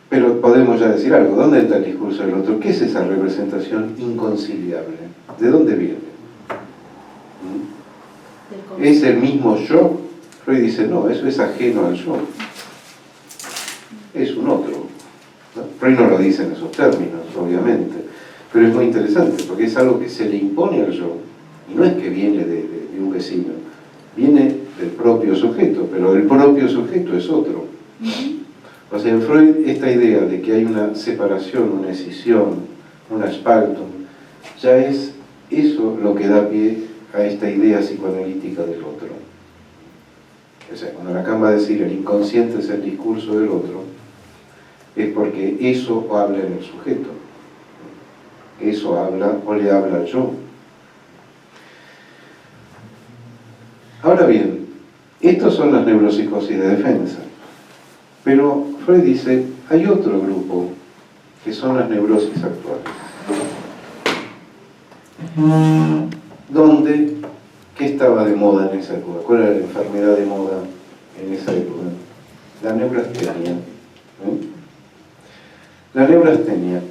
Pero podemos ya decir algo. ¿Dónde está el discurso del otro? ¿Qué es esa representación inconciliable? ¿De dónde viene? ¿Es el mismo yo? Freud dice, no, eso es ajeno al yo. Es un otro. ¿No? Freud no lo dice en esos términos, obviamente. Pero es muy interesante, porque es algo que se le impone al yo. Y no es que viene de un vecino. Viene del propio sujeto, pero el propio sujeto es otro. O sea, en Freud esta idea de que hay una separación, una escisión, un Spaltung, ya es eso lo que da pie a esta idea psicoanalítica del otro. O sea, cuando Lacan va a decir el inconsciente es el discurso del otro, es porque eso habla en el sujeto. Eso habla o le habla al yo. Ahora bien, estas son las neuropsicosis de defensa. Pero Freud dice, hay otro grupo, que son las neurosis actuales. ¿Dónde? ¿Qué estaba de moda en esa época? ¿Cuál era la enfermedad de moda en esa época? La neurastenia. La neurastenia,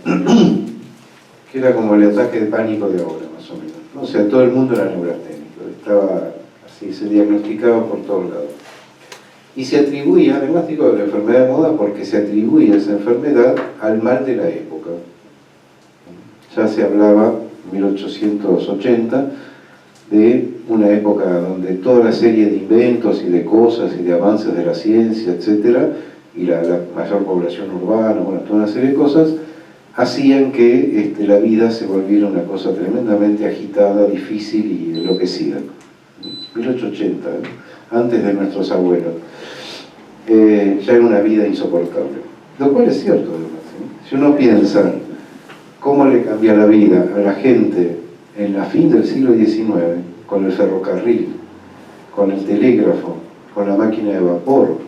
que era como el ataque de pánico de ahora, más o menos. O sea, todo el mundo era neurasténico, estaba así, se diagnosticaba por todos lados. Y se atribuía, además digo de la enfermedad de moda, porque se atribuía esa enfermedad al mal de la época. Ya se hablaba, en 1880, de una época donde toda la serie de inventos y de cosas y de avances de la ciencia, etcétera, y la mayor población urbana, bueno, toda una serie de cosas, hacían que la vida se volviera una cosa tremendamente agitada, difícil y enloquecida. 1880, antes de nuestros abuelos. Ya era una vida insoportable. Lo cual es cierto, además, ¿sí? Si uno piensa cómo le cambia la vida a la gente en la fin del siglo XIX, con el ferrocarril, con el telégrafo, con la máquina de vapor,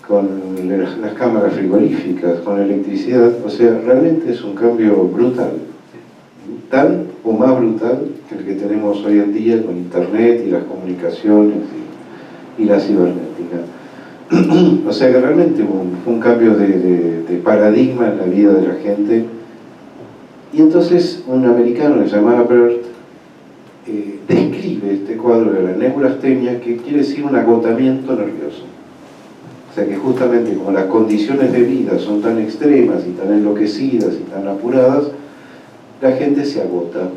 con las cámaras frigoríficas, con la electricidad, o sea, realmente es un cambio brutal. Tan o más brutal que el que tenemos hoy en día con internet y las comunicaciones y la cibernética. O sea que realmente hubo un cambio de paradigma en la vida de la gente. Y entonces un americano que se llamaba Bert describe este cuadro de la neurastenia, que quiere decir un agotamiento nervioso. O sea que justamente como las condiciones de vida son tan extremas y tan enloquecidas y tan apuradas, la gente se agota.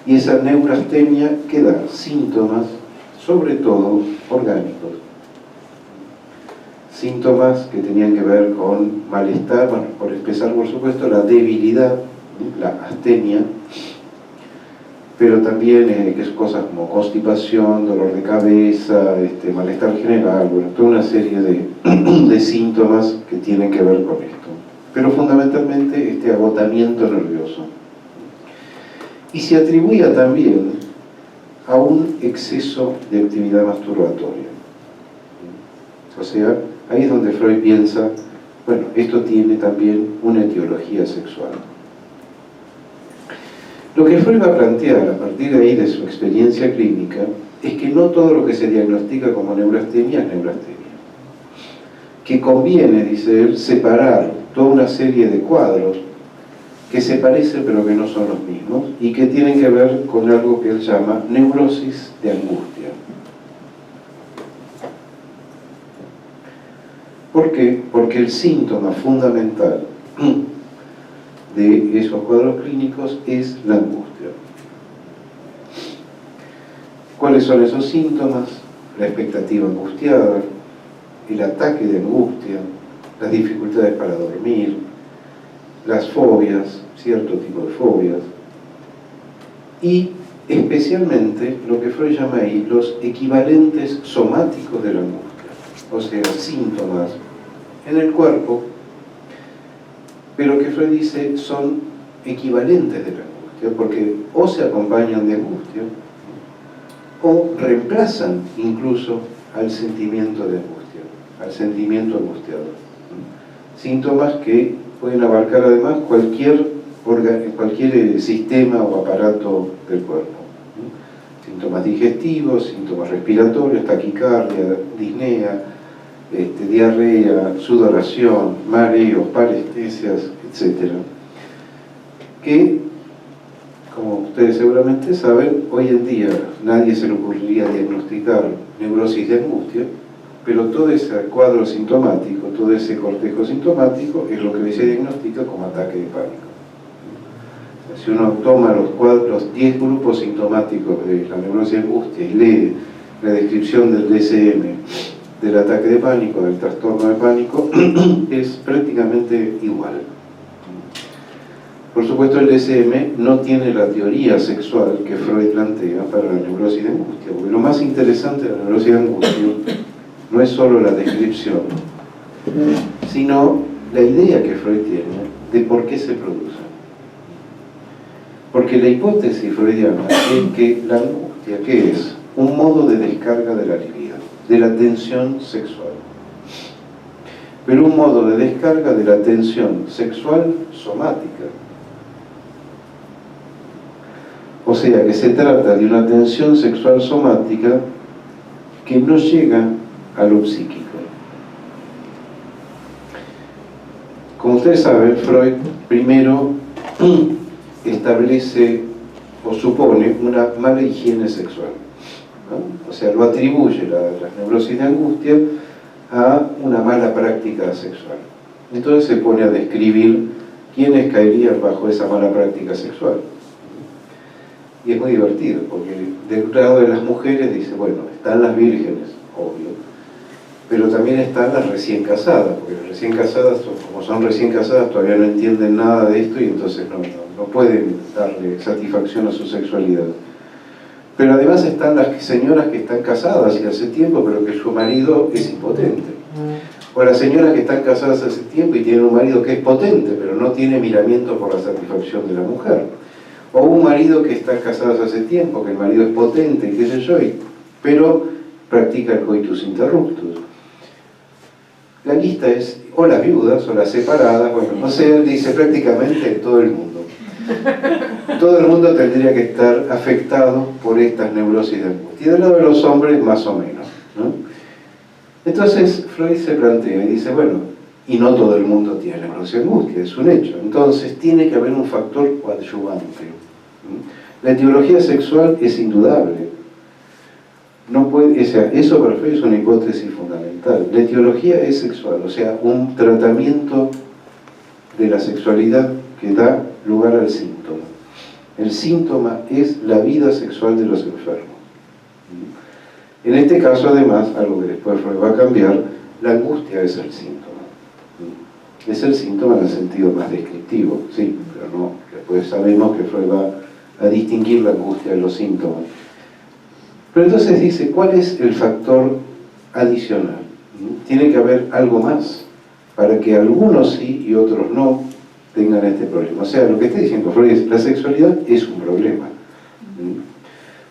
Y esa neurastenia que da síntomas, sobre todo orgánicos. Síntomas que tenían que ver con malestar, bueno, por empezar por supuesto la debilidad, la astenia, pero también que es cosas como constipación, dolor de cabeza, malestar general, bueno, toda una serie de síntomas que tienen que ver con esto. Pero fundamentalmente este agotamiento nervioso. Y se atribuía también a un exceso de actividad masturbatoria. O sea, ahí es donde Freud piensa, bueno, esto tiene también una etiología sexual. Lo que Freud va a plantear a partir de ahí de su experiencia clínica es que no todo lo que se diagnostica como neurastenia es neurastenia. Que conviene, dice él, separar toda una serie de cuadros que se parecen pero que no son los mismos y que tienen que ver con algo que él llama neurosis de angustia. ¿Por qué? Porque el síntoma fundamental de esos cuadros clínicos es la angustia. ¿Cuáles son esos síntomas? La expectativa angustiada, el ataque de angustia, las dificultades para dormir, las fobias, cierto tipo de fobias, y especialmente lo que Freud llama ahí los equivalentes somáticos de la angustia, o sea, síntomas en el cuerpo, pero que Freud dice son equivalentes de la angustia, porque o se acompañan de angustia, o reemplazan incluso al sentimiento de angustia, al sentimiento angustiado. Síntomas que pueden abarcar además cualquier sistema o aparato del cuerpo. Síntomas digestivos, síntomas respiratorios, taquicardia, disnea, diarrea, sudoración, mareos, parestesias, etc. Que, como ustedes seguramente saben, hoy en día nadie se le ocurriría diagnosticar neurosis de angustia, pero todo ese cuadro sintomático, todo ese cortejo sintomático es lo que hoy se diagnostica como ataque de pánico. Si uno toma los 10 grupos sintomáticos de la neurosis de angustia y lee la descripción del DSM, del ataque de pánico, del trastorno de pánico, es prácticamente igual. Por supuesto, el DSM no tiene la teoría sexual que Freud plantea para la neurosis de angustia, porque lo más interesante de la neurosis de angustia no es solo la descripción, sino la idea que Freud tiene de por qué se produce. Porque la hipótesis freudiana es que la angustia, ¿qué es? Un modo de descarga de la libido, de la tensión sexual. Pero un modo de descarga de la tensión sexual somática. O sea, que se trata de una tensión sexual somática que no llega a lo psíquico. Como ustedes saben, Freud primero establece o supone una mala higiene sexual, ¿no? O sea, lo atribuye las neurosis de angustia a una mala práctica sexual. Entonces se pone a describir quiénes caerían bajo esa mala práctica sexual. Y es muy divertido, porque del lado de las mujeres dice, bueno, están las vírgenes, obvio, pero también están las recién casadas, porque las recién casadas, como son recién casadas, todavía no entienden nada de esto y entonces no pueden darle satisfacción a su sexualidad. Pero además están las señoras que están casadas y hace tiempo, pero que su marido es impotente. O las señoras que están casadas hace tiempo y tienen un marido que es potente, pero no tiene miramiento por la satisfacción de la mujer. O un marido que está casado hace tiempo, que el marido es potente, qué sé yo, pero practica el coitus interruptus. La lista es o las viudas o las separadas, bueno, no sé, dice prácticamente todo el mundo. Todo el mundo tendría que estar afectado por estas neurosis de angustia. Y del lado de los hombres, más o menos, ¿no? Entonces, Freud se plantea y dice, bueno, y no todo el mundo tiene neurosis de angustia, es un hecho. Entonces, tiene que haber un factor coadyuvante. La etiología sexual es indudable. No puede, o sea, eso para Freud es una hipótesis fundamental. La etiología es sexual, o sea, un tratamiento de la sexualidad que da lugar al síntoma. El síntoma es la vida sexual de los enfermos. En este caso, además, algo que después Freud va a cambiar, la angustia es el síntoma. Es el síntoma en el sentido más descriptivo, sí, pero no. Después sabemos que Freud va a distinguir la angustia de los síntomas. Pero entonces dice, ¿cuál es el factor adicional? Tiene que haber algo más para que algunos sí y otros no tengan este problema. O sea, lo que está diciendo Freud es, la sexualidad es un problema.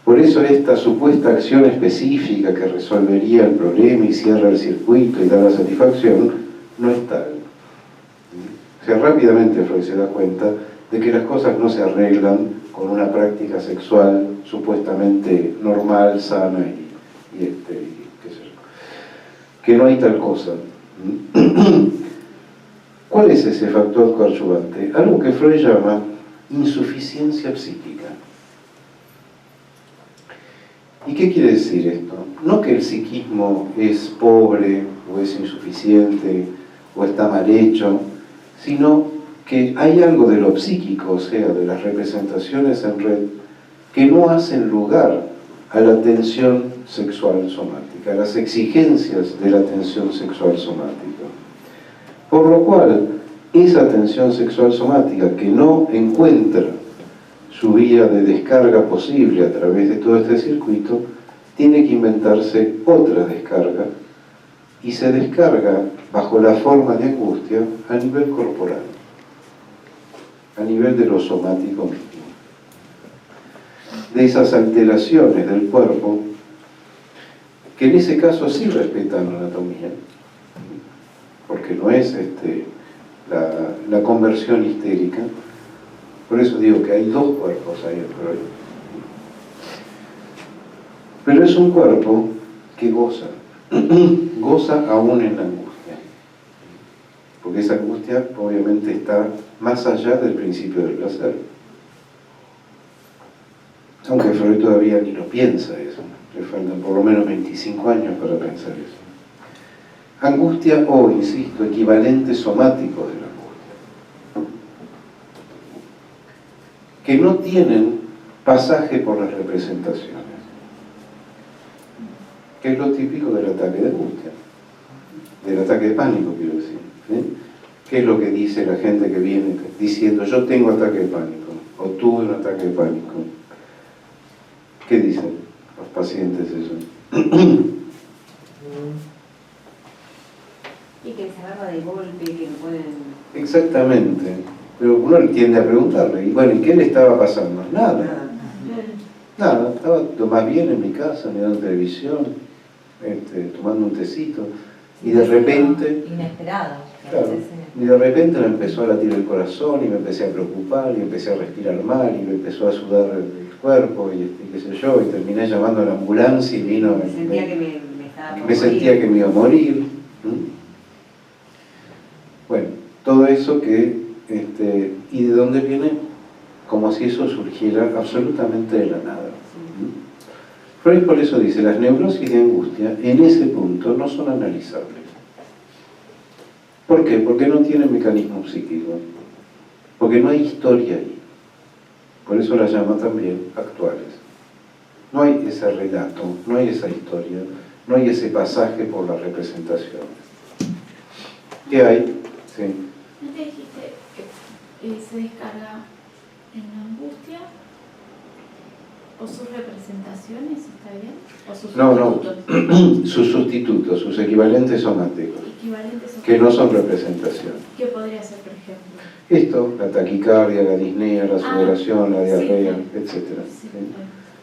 Por eso esta supuesta acción específica que resolvería el problema y cierra el circuito y da la satisfacción, no es tal. O sea, rápidamente Freud se da cuenta de que las cosas no se arreglan con una práctica sexual supuestamente normal, sana y qué sé yo, que no hay tal cosa. ¿Cuál es ese factor coadyuvante? Algo que Freud llama insuficiencia psíquica. ¿Y qué quiere decir esto? No que el psiquismo es pobre, o es insuficiente, o está mal hecho, sino que hay algo de lo psíquico, o sea, de las representaciones en red, que no hacen lugar a la tensión sexual somática, a las exigencias de la tensión sexual somática. Por lo cual, esa tensión sexual somática que no encuentra su vía de descarga posible a través de todo este circuito, tiene que inventarse otra descarga y se descarga bajo la forma de angustia a nivel corporal, a nivel de lo somático mismo, de esas alteraciones del cuerpo que en ese caso sí respetan la anatomía, porque no es la conversión histérica. Por eso digo que hay dos cuerpos ahí en Freud. Pero es un cuerpo que goza, goza aún en la angustia, porque esa angustia obviamente está más allá del principio del placer. Aunque Freud todavía ni lo piensa eso, le faltan por lo menos 25 años para pensar eso. Angustia o, insisto, equivalentes somáticos de la angustia, que no tienen pasaje por las representaciones, que es lo típico del ataque de angustia, del ataque de pánico, quiero decir. ¿Sí? ¿Qué es lo que dice la gente que viene diciendo yo tengo ataque de pánico o tuve un ataque de pánico? ¿Qué dicen los pacientes eso? Y que se agarra de golpe, que no pueden... Exactamente, pero uno tiende a preguntarle, y bueno, ¿y qué le estaba pasando? Nada, estaba más bien en mi casa, mirando televisión, tomando un tecito, y de repente... Inesperado. Claro, y de repente me empezó a latir el corazón, y me empecé a preocupar, y empecé a respirar mal, y me empezó a sudar el cuerpo, y qué sé yo, y terminé llamando a la ambulancia, y vino... Me sentía que me estaba por me sentía morir. que me iba a morir. Bueno, todo eso que... ¿y de dónde viene? Como si eso surgiera absolutamente de la nada. Freud por eso dice, las neurosis de angustia en ese punto no son analizables. ¿Por qué? Porque no tienen mecanismo psíquico. Porque no hay historia ahí. Por eso las llama también actuales. No hay ese relato, no hay esa historia, no hay ese pasaje por las representaciones. ¿Qué hay? Sí. ¿No te dijiste que se descarga en la angustia o sus representaciones, está bien? ¿O sus sustitutos? Sus sustitutos, sus equivalentes somáticos, Equivalentes o que no son representaciones. ¿Qué podría ser, por ejemplo? Esto, la taquicardia, la disnea, la sudoración, la diarrea, sí. etc. Sí, ¿Sí?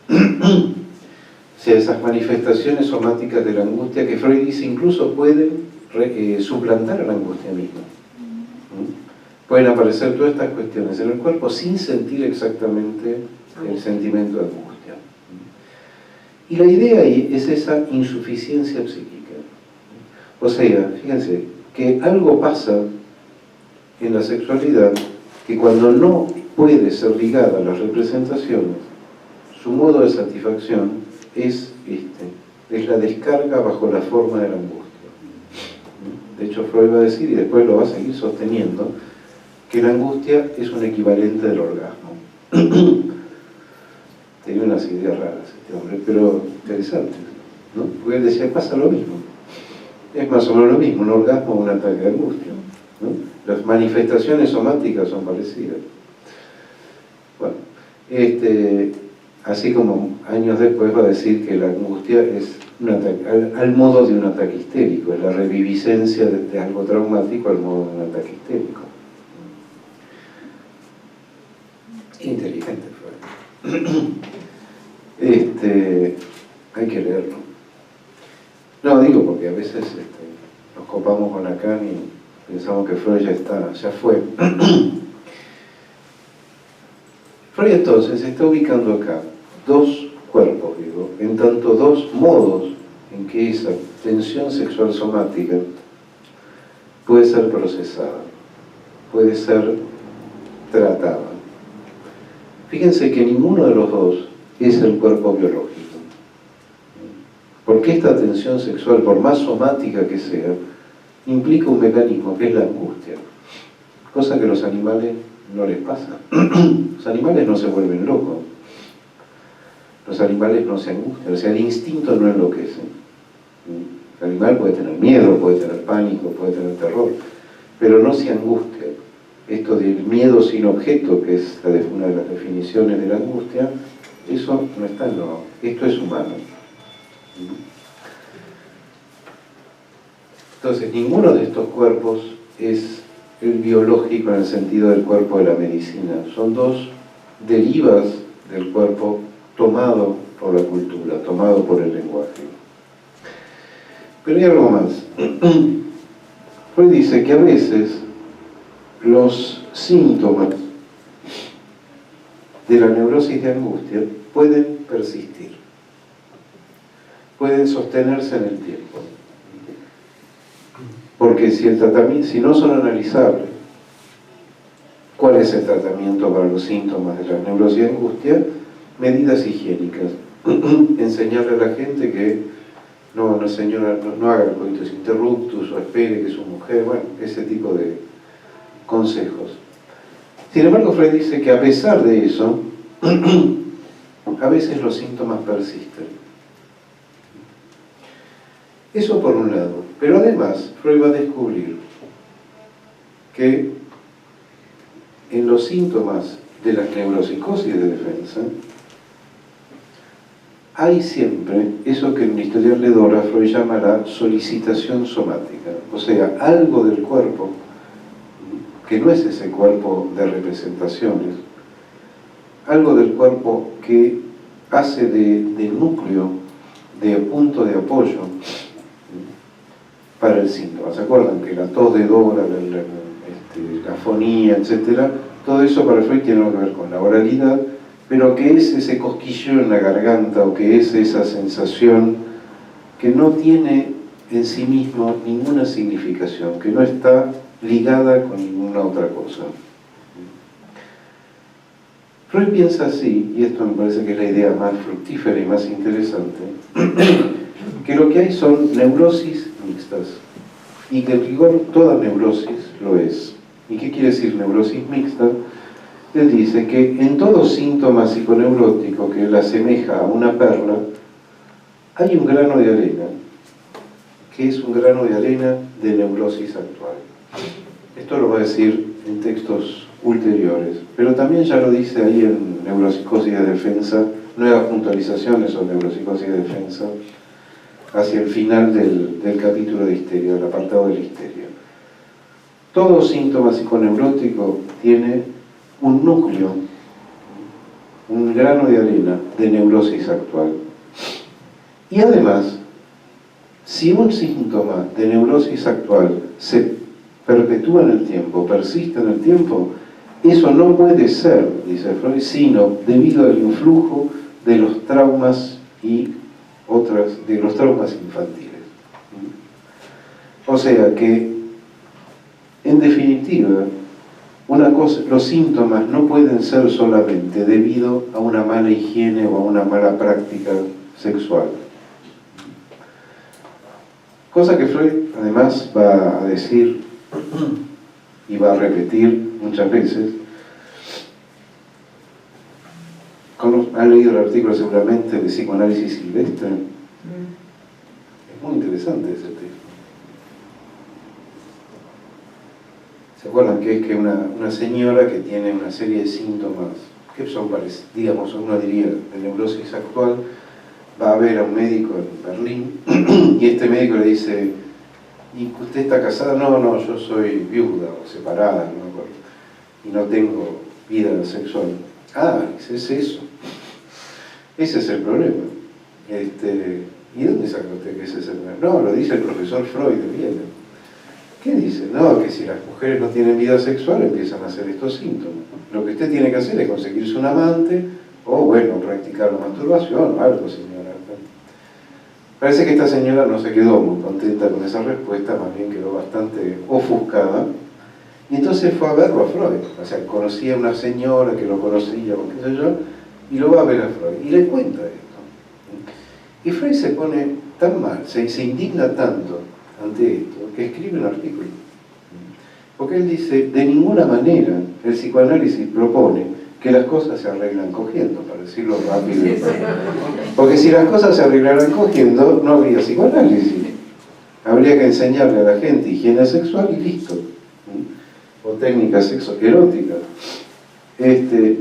O sea, esas manifestaciones somáticas de la angustia que Freud dice incluso pueden suplantar a la angustia misma. Pueden aparecer todas estas cuestiones en el cuerpo sin sentir exactamente el sentimiento de angustia. Y la idea ahí es esa insuficiencia psíquica. O sea, fíjense, que algo pasa en la sexualidad que cuando no puede ser ligada a las representaciones, su modo de satisfacción es la descarga bajo la forma de la angustia. De hecho, Freud va a decir, y después lo va a seguir sosteniendo, que la angustia es un equivalente del orgasmo. Tenía unas ideas raras este hombre, pero interesantes, ¿no? Porque él decía, pasa lo mismo. Es más o menos lo mismo, un orgasmo o un ataque de angustia, ¿no? Las manifestaciones somáticas son parecidas. Bueno, así como años después va a decir que la angustia es un ataque, al modo de un ataque histérico, es la reviviscencia de algo traumático al modo de un ataque histérico. Inteligente fue. Hay que leerlo. No, digo porque a veces nos copamos con Lacan y pensamos que Freud ya fue. Freud entonces está ubicando acá dos cuerpos, digo, en tanto dos modos en que esa tensión sexual somática puede ser procesada, puede ser tratada. Fíjense que ninguno de los dos es el cuerpo biológico. Porque esta tensión sexual, por más somática que sea, implica un mecanismo que es la angustia. Cosa que a los animales no les pasa. Los animales no se vuelven locos. Los animales no se angustian. O sea, el instinto no enloquece. El animal puede tener miedo, puede tener pánico, puede tener terror, pero no se angustia. Esto del miedo sin objeto, que es una de las definiciones de la angustia, eso no está en lo... Esto es humano. Entonces, ninguno de estos cuerpos es el biológico en el sentido del cuerpo de la medicina. Son dos derivas del cuerpo tomado por la cultura, tomado por el lenguaje. Pero hay algo más. Freud dice que a veces los síntomas de la neurosis de angustia pueden persistir, pueden sostenerse en el tiempo. Porque si no son analizables, ¿cuál es el tratamiento para los síntomas de la neurosis de angustia? Medidas higiénicas. Enseñarle a la gente que no señora, no haga el coitus interruptus o espere que su mujer, bueno, ese tipo de consejos. Sin embargo, Freud dice que a pesar de eso, a veces los síntomas persisten. Eso por un lado. Pero además, Freud va a descubrir que en los síntomas de la neuropsicosis de defensa hay siempre eso que en un historial de Dora Freud llama la solicitación somática. O sea, algo del cuerpo que no es ese cuerpo de representaciones, algo del cuerpo que hace de núcleo, de punto de apoyo para el síntoma. ¿Se acuerdan que la tos de Dora, la afonía, etcétera? Todo eso para Freud tiene algo que ver con la oralidad, pero que es ese cosquilleo en la garganta o que es esa sensación que no tiene en sí mismo ninguna significación, que no está ligada con ninguna otra cosa. Freud piensa así, y esto me parece que es la idea más fructífera y más interesante, que lo que hay son neurosis mixtas, y que en rigor toda neurosis lo es. ¿Y qué quiere decir neurosis mixta? Él dice que en todo síntoma psiconeurótico que le asemeja a una perla, hay un grano de arena, que es un grano de arena de neurosis actual. Esto lo va a decir en textos ulteriores, pero también ya lo dice ahí en Neuropsicosis de Defensa, nuevas puntualizaciones sobre Neuropsicosis de Defensa, hacia el final del capítulo de histeria, del apartado de la histeria. Todo síntoma psiconeurótico tiene un núcleo, un grano de arena de neurosis actual. Y además, si un síntoma de neurosis actual se perpetúa en el tiempo, persiste en el tiempo, eso no puede ser, dice Freud, sino debido al influjo de los traumas y de los traumas infantiles. O sea que, en definitiva, los síntomas no pueden ser solamente debido a una mala higiene o a una mala práctica sexual. Cosa que Freud además va a decir y va a repetir muchas veces. Han leído el artículo seguramente de Psicoanálisis Silvestre. Es muy interesante ese texto. ¿Se acuerdan que es que una señora que tiene una serie de síntomas que son, digamos, uno diría, de neurosis actual, va a ver a un médico en Berlín y este médico le dice: ¿y usted está casada? No, yo soy viuda o separada, no me acuerdo, y no tengo vida sexual. Ah, es eso. Ese es el problema. ¿Y dónde saca usted que ese es el problema? No, lo dice el profesor Freud de Viena. ¿Qué dice? No, que si las mujeres no tienen vida sexual empiezan a hacer estos síntomas. Lo que usted tiene que hacer es conseguirse un amante o, bueno, practicar la masturbación o algo, señora. Parece que esta señora no se quedó muy contenta con esa respuesta, más bien quedó bastante ofuscada. Y entonces fue a verlo a Freud. O sea, conocía a una señora que lo conocía, o qué sé yo, y lo va a ver a Freud. Y le cuenta esto. Y Freud se pone tan mal, se indigna tanto ante esto, que escribe un artículo. Porque él dice, de ninguna manera el psicoanálisis propone que las cosas se arreglan cogiendo, para decirlo rápido. Porque si las cosas se arreglaran cogiendo, no habría psicoanálisis. Habría que enseñarle a la gente higiene sexual y listo. O técnicas sexo-eróticas.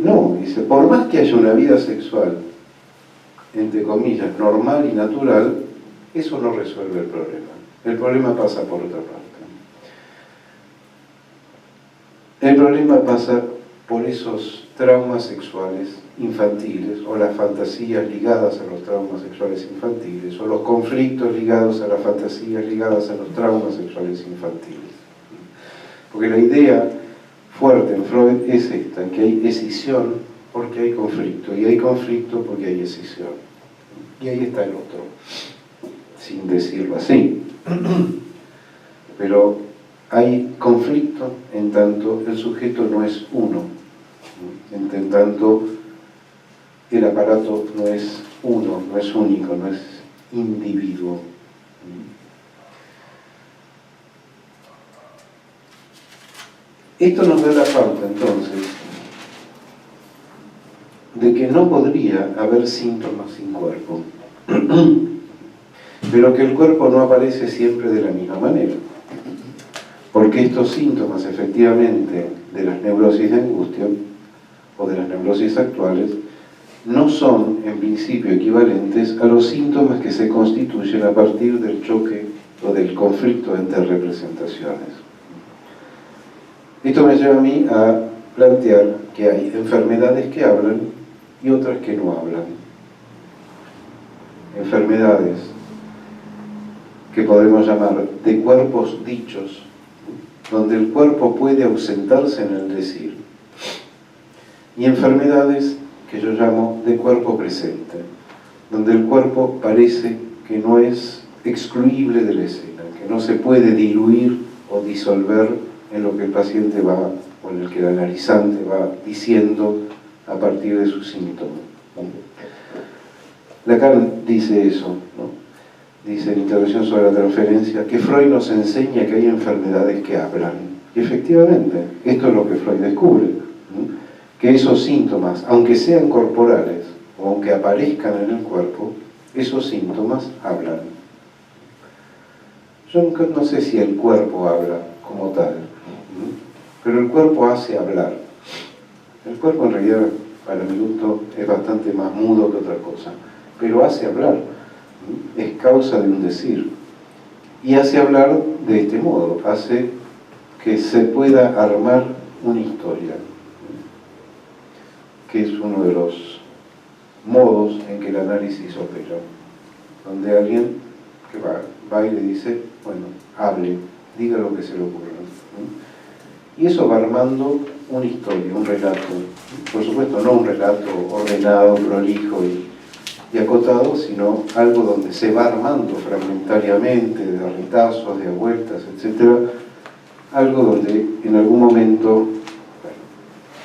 No, dice, por más que haya una vida sexual, entre comillas, normal y natural, eso no resuelve el problema. El problema pasa por otra parte. El problema pasa por esos traumas sexuales infantiles, o las fantasías ligadas a los traumas sexuales infantiles, o los conflictos ligados a las fantasías ligadas a los traumas sexuales infantiles. Porque la idea fuerte en Freud es esta, que hay escisión porque hay conflicto, y hay conflicto porque hay escisión. Y ahí está el otro, sin decirlo así. Pero hay conflicto en tanto el sujeto no es uno, en tanto el aparato no es uno, no es único, no es individuo. Esto nos da la pauta entonces de que no podría haber síntomas sin cuerpo, pero que el cuerpo no aparece siempre de la misma manera. Porque estos síntomas, efectivamente, de las neurosis de angustia o de las neurosis actuales, no son, en principio, equivalentes a los síntomas que se constituyen a partir del choque o del conflicto entre representaciones. Esto me lleva a mí a plantear que hay enfermedades que hablan y otras que no hablan. Enfermedades que podemos llamar de cuerpos dichos, donde el cuerpo puede ausentarse en el decir, y enfermedades que yo llamo de cuerpo presente, donde el cuerpo parece que no es excluible de la escena, que no se puede diluir o disolver en lo que el paciente va, o en el que el analizante va diciendo a partir de sus síntomas. Lacan dice eso, ¿no? Dice en Intervención sobre la transferencia, que Freud nos enseña que hay enfermedades que hablan. Y efectivamente, esto es lo que Freud descubre, ¿no? Que esos síntomas, aunque sean corporales, o aunque aparezcan en el cuerpo, esos síntomas hablan. Yo no sé si el cuerpo habla como tal, ¿no? Pero el cuerpo hace hablar. El cuerpo en realidad, para mi gusto, es bastante más mudo que otra cosa, pero hace hablar. Es causa de un decir, y hace hablar de este modo, hace que se pueda armar una historia, que es uno de los modos en que el análisis opera, donde alguien que va y le dice, bueno, hable, diga lo que se le ocurra, ¿no? Y eso va armando una historia, un relato, por supuesto no un relato ordenado, prolijo y acotado, sino algo donde se va armando fragmentariamente, de retazos, de vueltas, etc. Algo donde en algún momento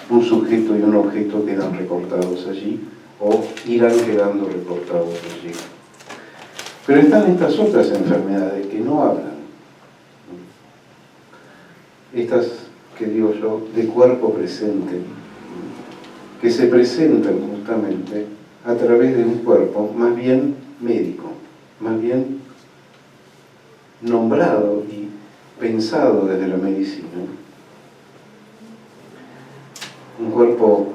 un sujeto y un objeto quedan recortados allí, o irán quedando recortados allí. Pero están estas otras enfermedades que no hablan. Estas, que digo yo, de cuerpo presente, que se presentan justamente a través de un cuerpo más bien médico, más bien nombrado y pensado desde la medicina. Un cuerpo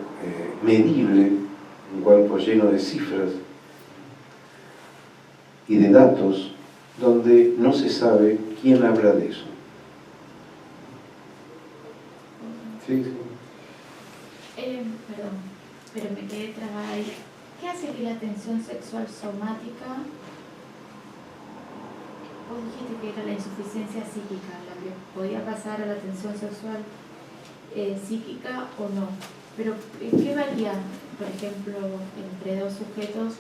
medible, un cuerpo lleno de cifras y de datos, donde no se sabe quién habla de eso. ¿Sí? Perdón, pero me quedé trabada ahí. ¿Qué hace que la tensión sexual somática vos dijiste que era la insuficiencia psíquica, la que podía pasar a la tensión sexual psíquica o no. Pero, ¿qué varía, por ejemplo, entre dos sujetos?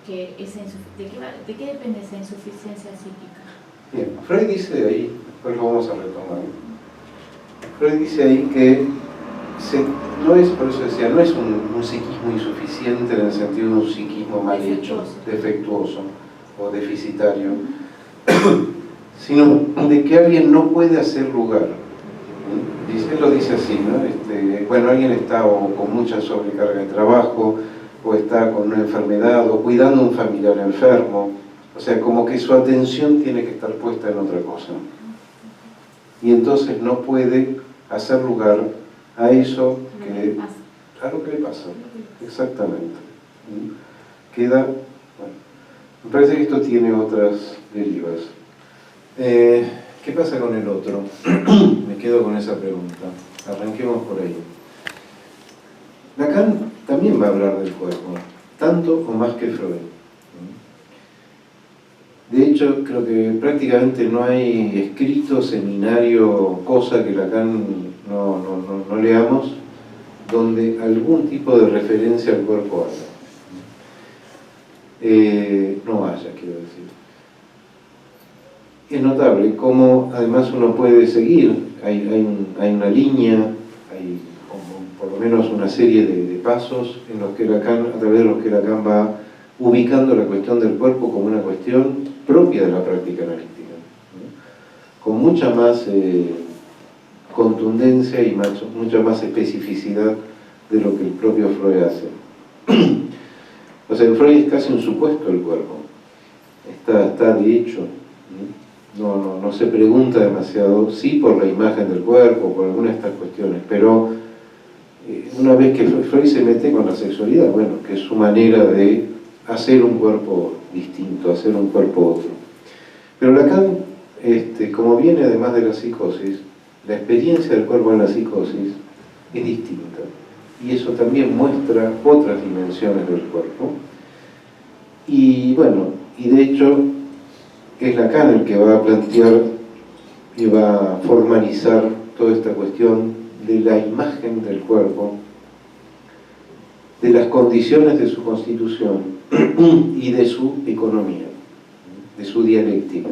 Que ¿de qué depende esa insuficiencia psíquica? Bien, Freud dice ahí, después lo vamos a retomar. Freud dice ahí que no es, por eso decía, no es un psiquismo insuficiente en el sentido de un psiquismo mal hecho, defectuoso o deficitario, sino de que alguien no puede hacer lugar. Él lo dice así, ¿no? Bueno, alguien está o con mucha sobrecarga de trabajo, o está con una enfermedad, o cuidando a un familiar enfermo, o sea, como que su atención tiene que estar puesta en otra cosa. Y entonces no puede hacer lugar a eso a lo que le pasa. Exactamente. Queda, bueno, me parece que esto tiene otras derivas. ¿Qué pasa con el otro? Me quedo con esa pregunta. Arranquemos por ahí. Lacan también va a hablar del cuerpo, tanto o más que Freud. De hecho, creo que prácticamente no hay escrito, seminario, cosa que Lacan no leamos, donde algún tipo de referencia al cuerpo haya. No haya, quiero decir. Es notable cómo además uno puede seguir, hay una línea, hay como por lo menos una serie de pasos en los que Lacan, a través de los que Lacan va ubicando la cuestión del cuerpo como una cuestión propia de la práctica analítica, ¿no? Con mucha más contundencia y mucha más especificidad de lo que el propio Freud hace. O sea, en Freud es casi un supuesto el cuerpo, está de hecho, no se pregunta demasiado, sí por la imagen del cuerpo, por alguna de estas cuestiones, pero una vez que Freud se mete con la sexualidad, bueno, que es su manera de hacer un cuerpo distinto, hacer un cuerpo otro. Pero Lacan, como viene además de la psicosis, la experiencia del cuerpo en la psicosis es distinta. Y eso también muestra otras dimensiones del cuerpo. Y bueno, y de hecho es Lacan el que va a plantear y va a formalizar toda esta cuestión de la imagen del cuerpo, de las condiciones de su constitución y de su economía, de su dialéctica.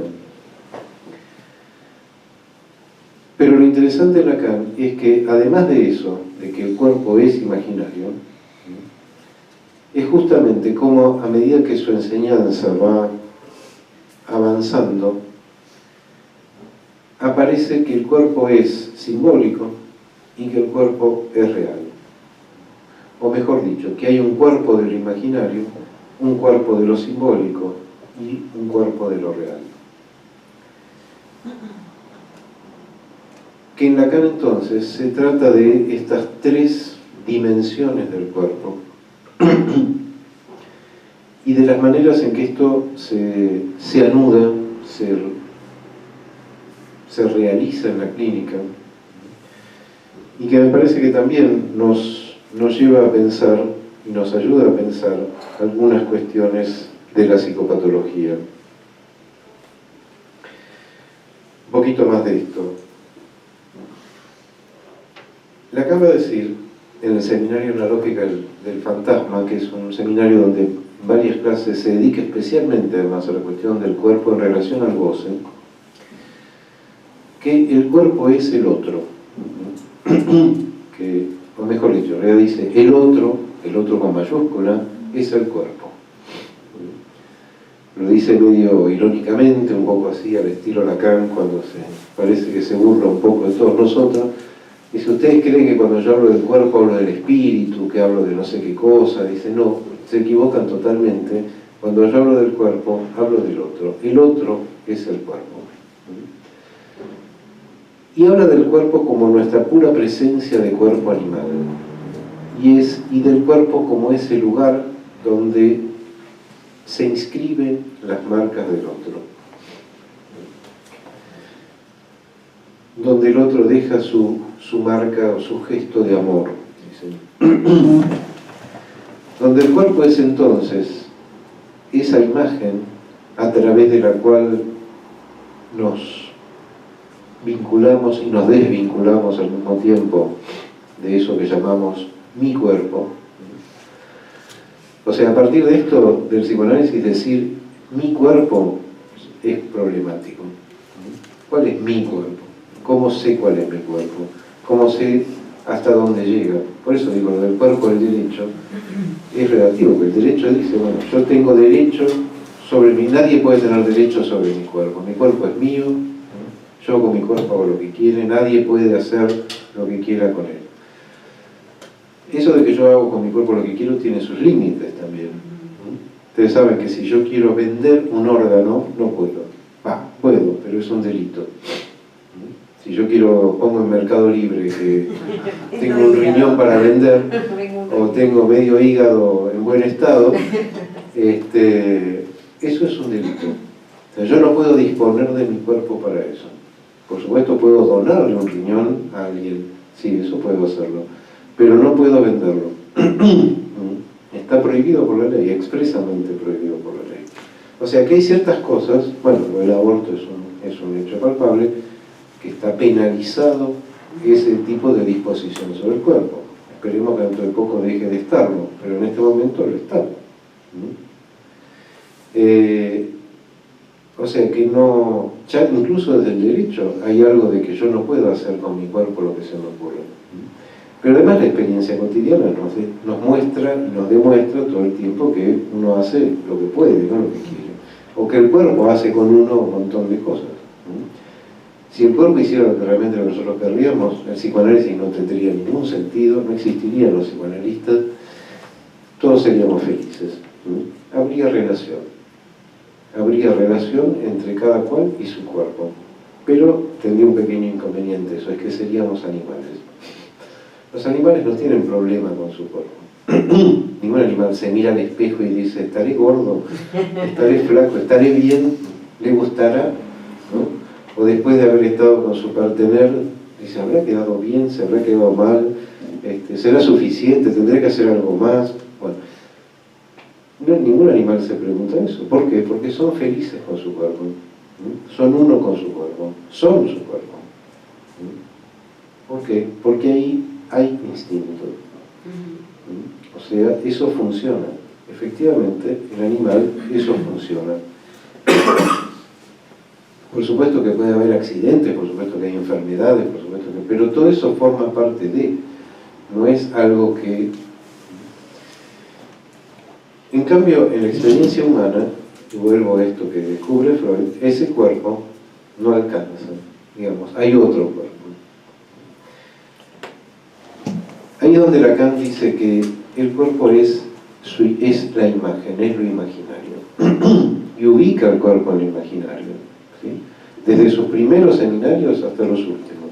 Pero lo interesante de Lacan es que además de eso, de que el cuerpo es imaginario, es justamente como a medida que su enseñanza va avanzando, aparece que el cuerpo es simbólico y que el cuerpo es real. O mejor dicho, que hay un cuerpo de lo imaginario, un cuerpo de lo simbólico y un cuerpo de lo real. Que en Lacan entonces se trata de estas tres dimensiones del cuerpo y de las maneras en que esto se anuda, se realiza en la clínica, y que me parece que también nos lleva a pensar y nos ayuda a pensar algunas cuestiones de la psicopatología. Un poquito más de esto. Lacan va a decir en el seminario en la lógica del fantasma, que es un seminario donde en varias clases se dedica especialmente además a la cuestión del cuerpo en relación al goce, que el cuerpo es el otro, que, o mejor dicho, en realidad dice el otro con mayúscula, es el cuerpo. Lo dice medio irónicamente, un poco así al estilo Lacan, cuando parece que se burla un poco de todos nosotros. Y si ustedes creen que cuando yo hablo del cuerpo hablo del espíritu, que hablo de no sé qué cosa, dice no, se equivocan totalmente. Cuando yo hablo del cuerpo, hablo del otro. El otro es el cuerpo. Y habla del cuerpo como nuestra pura presencia de cuerpo animal. Y del cuerpo como ese lugar donde se inscriben las marcas del otro. Donde el otro deja su marca o su gesto de amor, dicen. Donde el cuerpo es entonces esa imagen a través de la cual nos vinculamos y nos desvinculamos al mismo tiempo de eso que llamamos mi cuerpo. O sea, a partir de esto, del psicoanálisis, decir mi cuerpo es problemático. ¿Cuál es mi cuerpo? ¿Cómo sé cuál es mi cuerpo? ¿Cómo sé hasta dónde llega? Por eso digo, lo del cuerpo del derecho es relativo, porque el derecho dice, bueno, yo tengo derecho sobre mí, nadie puede tener derecho sobre mi cuerpo es mío, yo con mi cuerpo hago lo que quiere, nadie puede hacer lo que quiera con él. Eso de que yo hago con mi cuerpo lo que quiero tiene sus límites también. Ustedes saben que si yo quiero vender un órgano, no puedo. Puedo, pero es un delito. Si yo pongo en Mercado Libre que tengo un riñón para vender, o tengo medio hígado en buen estado, eso es un delito. O sea, yo no puedo disponer de mi cuerpo para eso. Por supuesto puedo donarle un riñón a alguien, sí, eso puedo hacerlo, pero no puedo venderlo. Está prohibido por la ley, expresamente prohibido por la ley. O sea que hay ciertas cosas, bueno, el aborto es un hecho palpable, que está penalizado ese tipo de disposición sobre el cuerpo. Esperemos que dentro de poco deje de estarlo, pero en este momento lo está. O sea que no, ya incluso desde el derecho hay algo de que yo no puedo hacer con mi cuerpo lo que se me ocurre. Pero además la experiencia cotidiana nos muestra y nos demuestra todo el tiempo que uno hace lo que puede, no lo que quiere. O que el cuerpo hace con uno un montón de cosas. Si el cuerpo hiciera realmente lo que nosotros querríamos, el psicoanálisis no tendría ningún sentido, no existirían los psicoanalistas, todos seríamos felices. Habría relación entre cada cual y su cuerpo. Pero tendría un pequeño inconveniente, eso es que seríamos animales. Los animales no tienen problema con su cuerpo. Ningún animal se mira al espejo y dice, estaré gordo, estaré flaco, estaré bien, le gustará, ¿no? O después de haber estado con su partener, dice, ¿habrá quedado bien? ¿Se habrá quedado mal? ¿Será suficiente? ¿Tendré que hacer algo más? Bueno, ningún animal se pregunta eso. ¿Por qué? Porque son felices con su cuerpo. Son uno con su cuerpo. Son su cuerpo. ¿Por qué? Porque ahí hay instinto. O sea, eso funciona. Efectivamente, el animal, eso funciona. Por supuesto que puede haber accidentes, por supuesto que hay enfermedades, por supuesto que... pero todo eso forma parte de... no es algo que... En cambio, en la experiencia humana, y vuelvo a esto que descubre Freud, ese cuerpo no alcanza, digamos, hay otro cuerpo. Ahí es donde Lacan dice que el cuerpo es la imagen, es lo imaginario, y ubica el cuerpo en lo imaginario, ¿sí? Desde sus primeros seminarios hasta los últimos.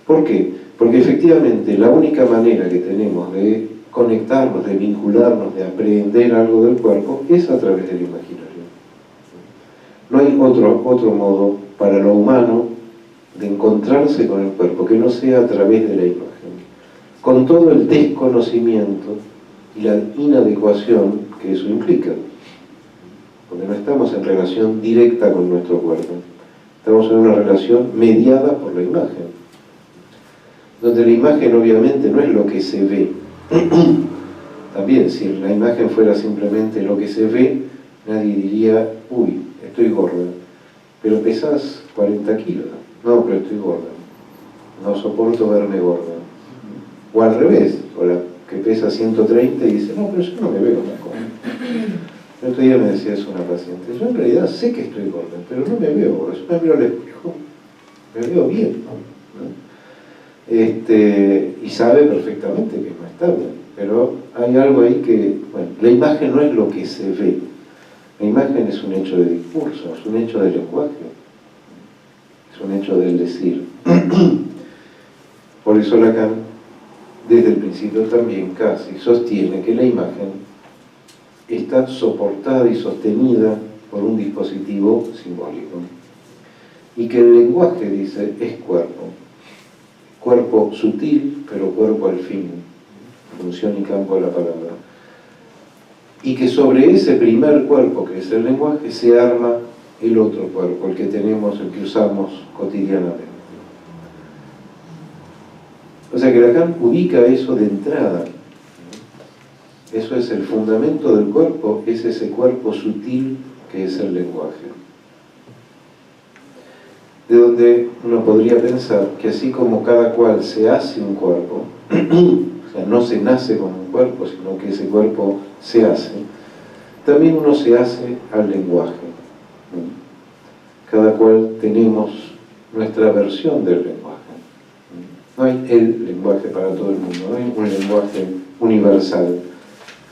¿Por qué? Porque efectivamente la única manera que tenemos de conectarnos, de vincularnos, de aprender algo del cuerpo, es a través del imaginario. No hay otro modo para lo humano de encontrarse con el cuerpo que no sea a través de la imagen, con todo el desconocimiento y la inadecuación que eso implica, porque no estamos en relación directa con nuestro cuerpo, estamos en una relación mediada por la imagen, donde la imagen obviamente no es lo que se ve. También, si la imagen fuera simplemente lo que se ve, nadie diría, uy, estoy gorda, pero pesas 40 kilos, no, pero estoy gorda, no soporto verme gorda. O al revés, o la que pesa 130 y dice, no, pero yo no me veo tan gorda. El otro día me decía eso una paciente, yo en realidad sé que estoy gorda, pero no me veo gorda, yo me miro al espejo, me veo bien, ¿no? Y sabe perfectamente que no está bien, pero hay algo ahí que, bueno, la imagen no es lo que se ve, la imagen es un hecho de discurso, es un hecho de lenguaje, es un hecho del decir. Por eso Lacan, desde el principio también casi, sostiene que la imagen está soportada y sostenida por un dispositivo simbólico, y que el lenguaje, dice, es cuerpo. Cuerpo sutil, pero cuerpo al fin, función y campo de la palabra. y que sobre ese primer cuerpo, que es el lenguaje, se arma el otro cuerpo, el que tenemos, el que usamos cotidianamente. O sea que Lacan ubica eso de entrada. Eso es el fundamento del cuerpo, es ese cuerpo sutil que es el lenguaje. De donde uno podría pensar que así como cada cual se hace un cuerpo, o sea, no se nace con un cuerpo, sino que ese cuerpo se hace, también uno se hace al lenguaje. Cada cual tenemos nuestra versión del lenguaje. No hay el lenguaje para todo el mundo, no hay un lenguaje universal.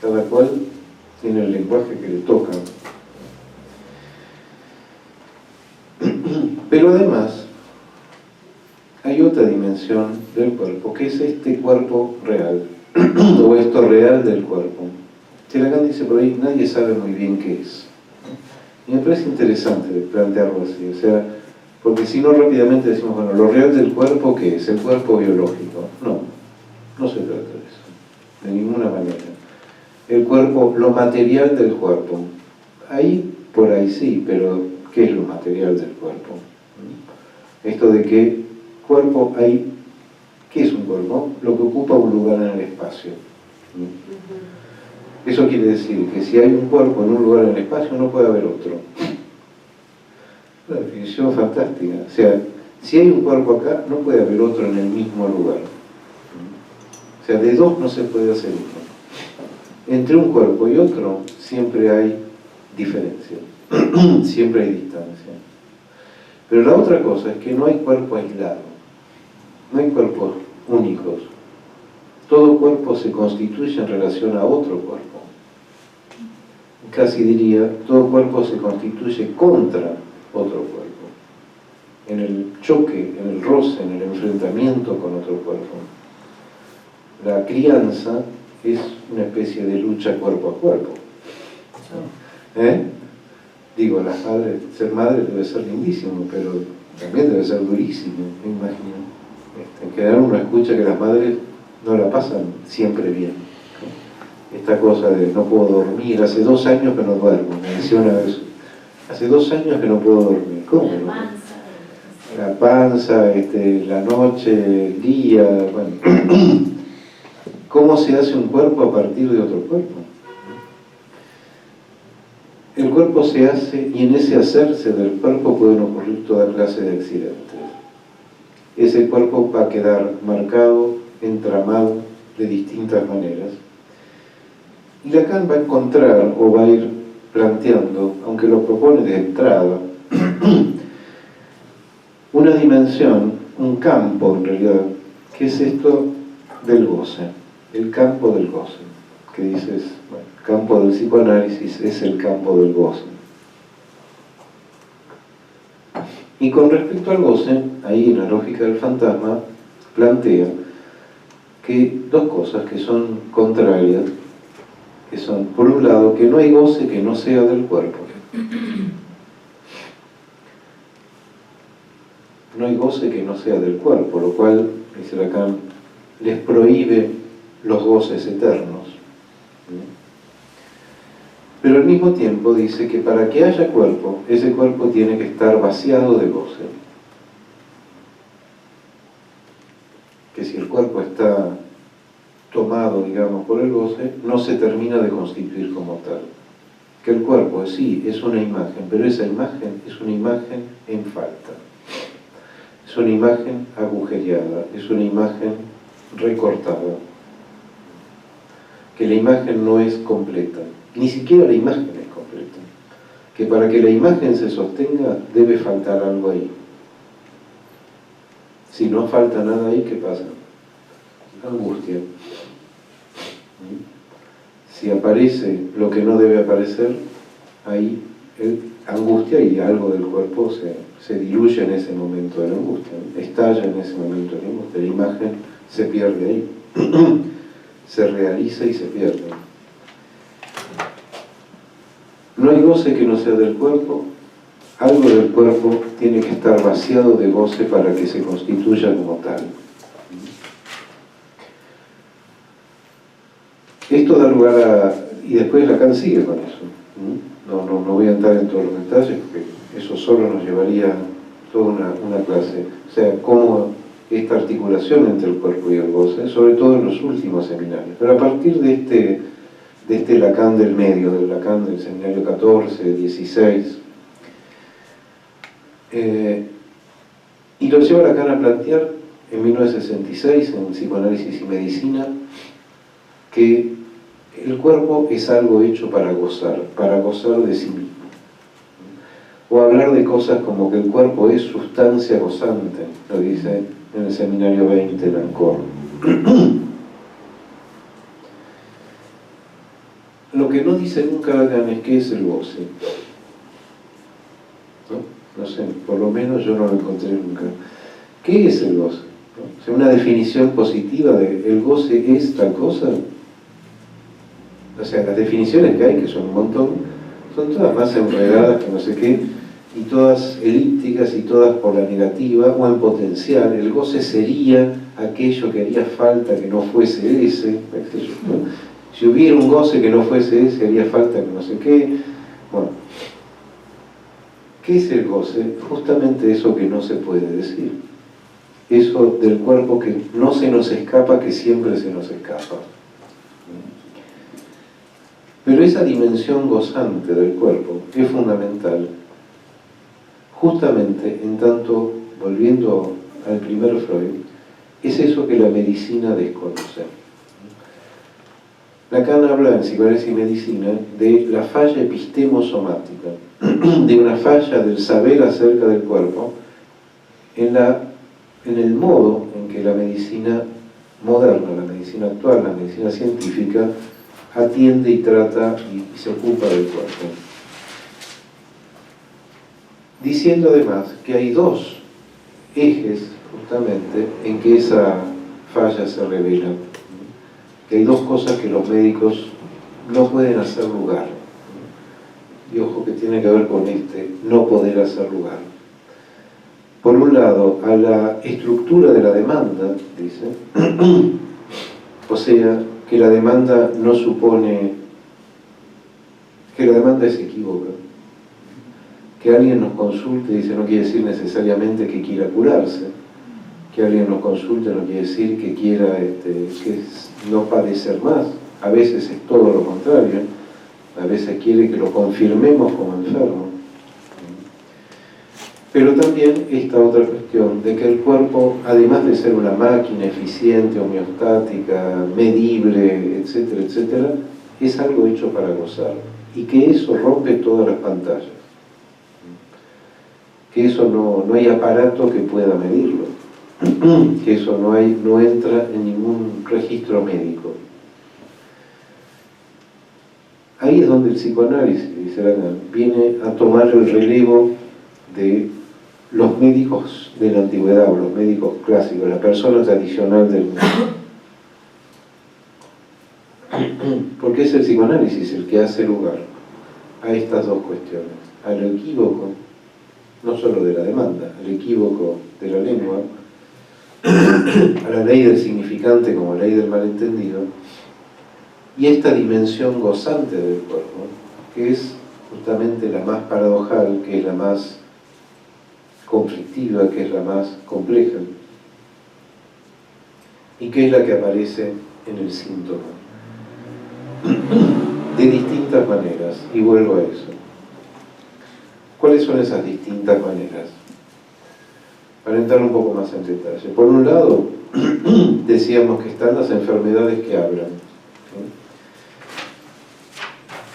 Cada cual tiene el lenguaje que le toca. Pero además, hay otra dimensión del cuerpo, que es este cuerpo real, o esto real del cuerpo. Que Lacan dice por ahí, nadie sabe muy bien qué es. Y me parece interesante plantearlo así, o sea, porque si no rápidamente decimos, bueno, lo real del cuerpo, ¿qué es? El cuerpo biológico. No, no se trata de eso, de ninguna manera. El cuerpo, lo material del cuerpo. Ahí, por ahí sí, pero ¿qué es lo material del cuerpo? Esto de que cuerpo hay, ¿qué es un cuerpo? Lo que ocupa un lugar en el espacio. Eso quiere decir que si hay un cuerpo en un lugar en el espacio, no puede haber otro. Una definición fantástica. O sea, si hay un cuerpo acá, no puede haber otro en el mismo lugar. O sea, de dos no se puede hacer uno. Entre un cuerpo y otro siempre hay diferencia, siempre hay distancia. Pero la otra cosa es que no hay cuerpo aislado, no hay cuerpos únicos. Todo cuerpo se constituye en relación a otro cuerpo. Casi diría, todo cuerpo se constituye contra otro cuerpo. En el choque, en el roce, en el enfrentamiento con otro cuerpo. La crianza es una especie de lucha cuerpo a cuerpo. Digo, las madres, ser madre debe ser lindísimo, pero también debe ser durísimo, me imagino. En general uno escucha que las madres no la pasan siempre bien. Esta cosa de no puedo dormir, hace 2 años que no duermo, me decía una vez, hace 2 años que no puedo dormir. ¿Cómo no? La panza, la noche, el día, bueno. ¿Cómo se hace un cuerpo a partir de otro cuerpo? El cuerpo se hace y en ese hacerse del cuerpo pueden ocurrir toda clase de accidentes. Ese cuerpo va a quedar marcado, entramado de distintas maneras. Y Lacan va a encontrar o va a ir planteando, aunque lo propone de entrada, una dimensión, un campo en realidad, que es esto del goce. El campo del goce, que dices, bueno, el campo del psicoanálisis es el campo del goce. Y con respecto al goce, ahí en la lógica del fantasma, plantea que 2 cosas que son contrarias, que son, por un lado, que no hay goce que no sea del cuerpo. No hay goce que no sea del cuerpo, lo cual, dice Lacan, les prohíbe los goces eternos. Pero al mismo tiempo dice que para que haya cuerpo, ese cuerpo tiene que estar vaciado de goce. Que si el cuerpo está tomado, digamos, por el goce, no se termina de constituir como tal. Que el cuerpo sí es una imagen, pero esa imagen es una imagen en falta. Es una imagen agujereada, es una imagen recortada. Que la imagen no es completa, ni siquiera la imagen es completa. Que para que la imagen se sostenga debe faltar algo ahí. Si no falta nada ahí, ¿qué pasa? Angustia. Si aparece lo que no debe aparecer, ahí angustia y algo del cuerpo se diluye en ese momento de la angustia, estalla en ese momento de la angustia, la imagen se pierde ahí, se realiza y se pierde. No hay goce que no sea del cuerpo, algo del cuerpo tiene que estar vaciado de goce para que se constituya como tal. Esto da lugar a Y después Lacan sigue con eso. No voy a entrar en todos los detalles porque eso solo nos llevaría toda una clase. O sea, cómo esta articulación entre el cuerpo y el goce, sobre todo en los últimos seminarios. Pero a partir de este Lacan del medio, del Lacan del seminario 14, 16, y lo lleva Lacan a plantear en 1966, en Psicoanálisis y Medicina, que el cuerpo es algo hecho para gozar de sí mismo. O hablar de cosas como que el cuerpo es sustancia gozante, lo dice en el seminario 20 de Ancor. Lo que no dice nunca Lacan es qué es el goce. No sé, por lo menos yo no lo encontré nunca. ¿Qué es el goce? O sea, una definición positiva de el goce es tal cosa. O sea, las definiciones que hay, que son un montón, son todas más enredadas que no sé qué, y todas elípticas y todas por la negativa o en potencial. El goce sería aquello que haría falta que no fuese ese. Si hubiera un goce que no fuese ese, haría falta que no sé qué. Bueno, ¿qué es el goce? Justamente eso que no se puede decir. Eso del cuerpo que no se nos escapa, que siempre se nos escapa. Pero esa dimensión gozante del cuerpo es fundamental, justamente en tanto, volviendo al primer Freud, es eso que la medicina desconoce. Lacan habla en Psicoanálisis y Medicina de la falla epistemosomática, de una falla del saber acerca del cuerpo en el modo en que la medicina moderna, la medicina actual, la medicina científica, atiende y trata y se ocupa del cuerpo. Diciendo además que hay dos ejes, justamente, en que esa falla se revela. Que hay dos cosas que los médicos no pueden hacer lugar. Y ojo que tiene que ver con no poder hacer lugar. Por un lado, a la estructura de la demanda, dice, o sea, que la demanda no supone, que la demanda es equívoca. Que alguien nos consulte, dice, no quiere decir necesariamente que quiera curarse. Que alguien nos consulte no quiere decir que quiera no padecer más. A veces es todo lo contrario. A veces quiere que lo confirmemos como enfermo. Pero también esta otra cuestión de que el cuerpo, además de ser una máquina eficiente, homeostática, medible, etcétera, etcétera, es algo hecho para gozar. Y que eso rompe todas las pantallas. Que eso no hay aparato que pueda medirlo. Que eso no entra en ningún registro médico. Ahí es donde el psicoanálisis, dice Lacan, viene a tomar el relevo de los médicos de la antigüedad, o los médicos clásicos, la persona tradicional del mundo. Porque es el psicoanálisis el que hace lugar a estas dos cuestiones, al equívoco, no solo de la demanda, al equívoco de la lengua, a la ley del significante como ley del malentendido, y esta dimensión gozante del cuerpo, que es justamente la más paradojal, que es la más conflictiva, que es la más compleja, y que es la que aparece en el síntoma, de distintas maneras, y vuelvo a eso. ¿Cuáles son esas distintas maneras? Para entrar un poco más en detalle. Por un lado, decíamos que están las enfermedades que hablan.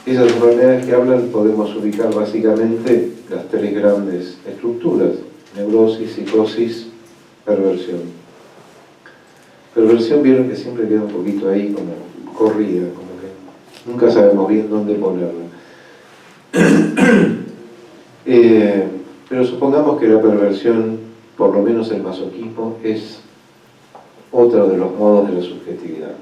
Esas enfermedades que hablan podemos ubicar básicamente las tres grandes estructuras: neurosis, psicosis, perversión. Perversión, vieron que siempre queda un poquito ahí como corrida, como que nunca sabemos bien dónde ponerla. Pero supongamos que la perversión, por lo menos el masoquismo, es otro de los modos de la subjetividad.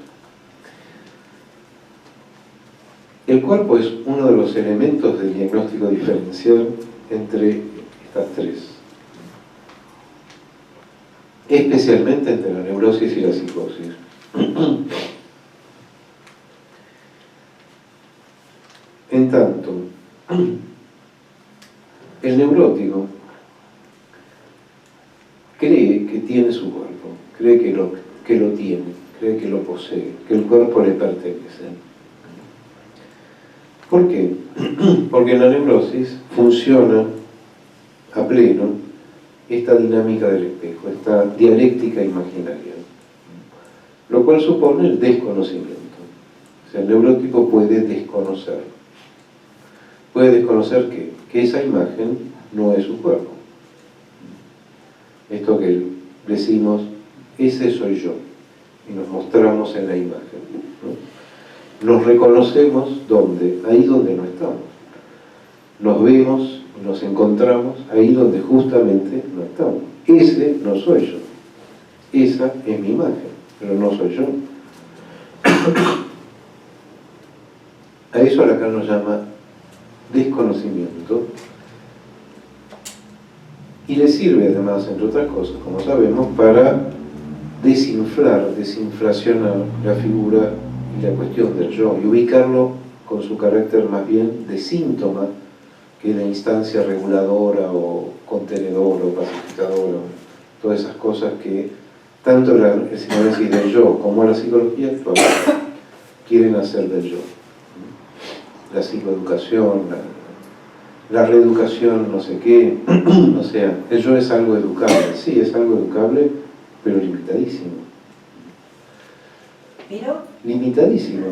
El cuerpo es uno de los elementos del diagnóstico diferencial entre estas tres, especialmente entre la neurosis y la psicosis. En tanto, el neurótico cree que tiene su cuerpo, cree que lo tiene, cree que lo posee, que el cuerpo le pertenece. ¿Por qué? Porque en la neurosis funciona a pleno esta dinámica del espejo, esta dialéctica imaginaria, lo cual supone el desconocimiento. O sea, el neurótico puede desconocer. Puede desconocer que esa imagen no es su cuerpo. Esto que decimos, ese soy yo, y nos mostramos en la imagen, ¿no? Nos reconocemos ¿dónde? Ahí donde no estamos. Nos vemos, nos encontramos ahí donde justamente no estamos. Ese no soy yo. Esa es mi imagen, pero no soy yo. A eso Lacan nos llama desconocimiento, y le sirve además, entre otras cosas, como sabemos, para desinflacionar la figura y la cuestión del yo, y ubicarlo con su carácter más bien de síntoma que de instancia reguladora o contenedora o pacificadora, todas esas cosas que tanto el psicoanálisis del yo como la psicología actual quieren hacer del yo. La psicoeducación, la reeducación, no sé qué, o sea, el yo es algo educable, sí, es algo educable, pero limitadísimo. ¿Pero? Limitadísimo.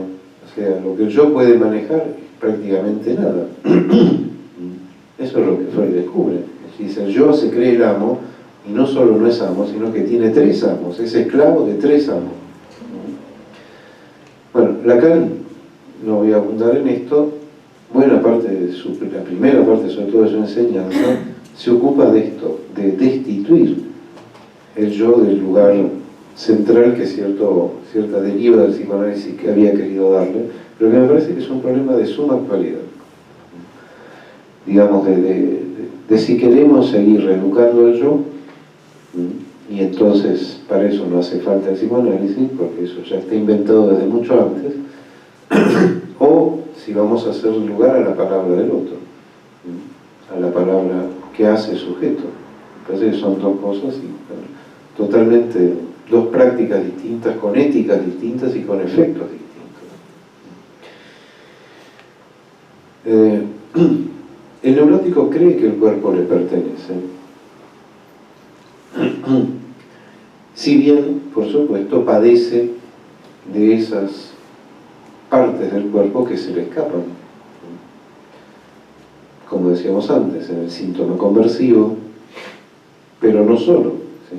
O sea, lo que el yo puede manejar es prácticamente nada. Eso es lo que Freud descubre. Dice, el yo se cree el amo, y no solo no es amo, sino que tiene 3 amos, es esclavo de 3 amos. Bueno, Lacan, no voy a abundar en esto, buena parte de la primera parte, sobre todo de su enseñanza, se ocupa de esto, de destituir el yo del lugar central que cierta deriva del psicoanálisis que había querido darle, pero que me parece que es un problema de suma actualidad. Digamos, de si queremos seguir reeducando el yo, y entonces para eso no hace falta el psicoanálisis, porque eso ya está inventado desde mucho antes, o si vamos a hacer lugar a la palabra del otro, a la palabra que hace sujeto. Me parece que son 2 cosas totalmente, 2 prácticas distintas, con éticas distintas y con efectos distintos. El neurótico cree que el cuerpo le pertenece, si bien, por supuesto, padece de esas partes del cuerpo que se le escapan, como decíamos antes, en el síntoma conversivo, pero no solo, ¿sí?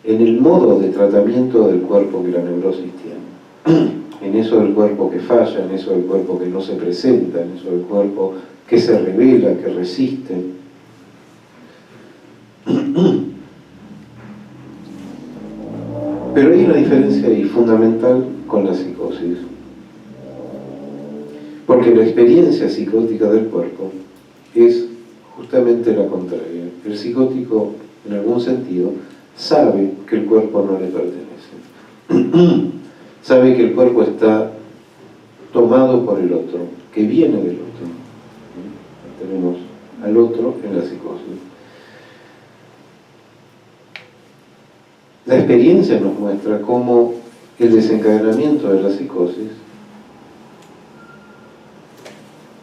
En el modo de tratamiento del cuerpo que la neurosis tiene, en eso del cuerpo que falla, en eso del cuerpo que no se presenta, en eso del cuerpo que se revela, que resiste. Pero hay una diferencia ahí fundamental con la psicosis, porque la experiencia psicótica del cuerpo es justamente la contraria. El psicótico, en algún sentido, sabe que el cuerpo no le pertenece. Sabe que el cuerpo está tomado por el otro, que viene del otro. Tenemos al otro en la psicosis. La experiencia nos muestra cómo el desencadenamiento de la psicosis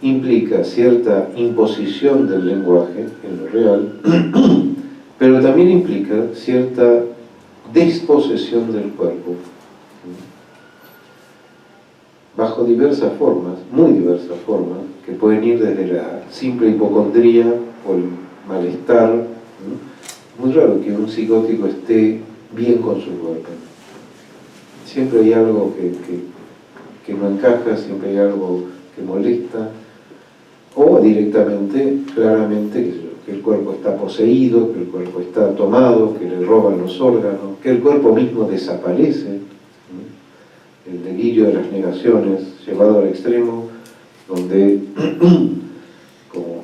implica cierta imposición del lenguaje en lo real, pero también implica cierta desposesión del cuerpo, bajo diversas formas, muy diversas formas, que pueden ir desde la simple hipocondría o el malestar. Muy raro que un psicótico esté bien con su cuerpo. Siempre hay algo que no encaja, siempre hay algo que molesta, o directamente, claramente, que el cuerpo está poseído, que el cuerpo está tomado, que le roban los órganos, que el cuerpo mismo desaparece. El delirio de las negaciones llevado al extremo, donde como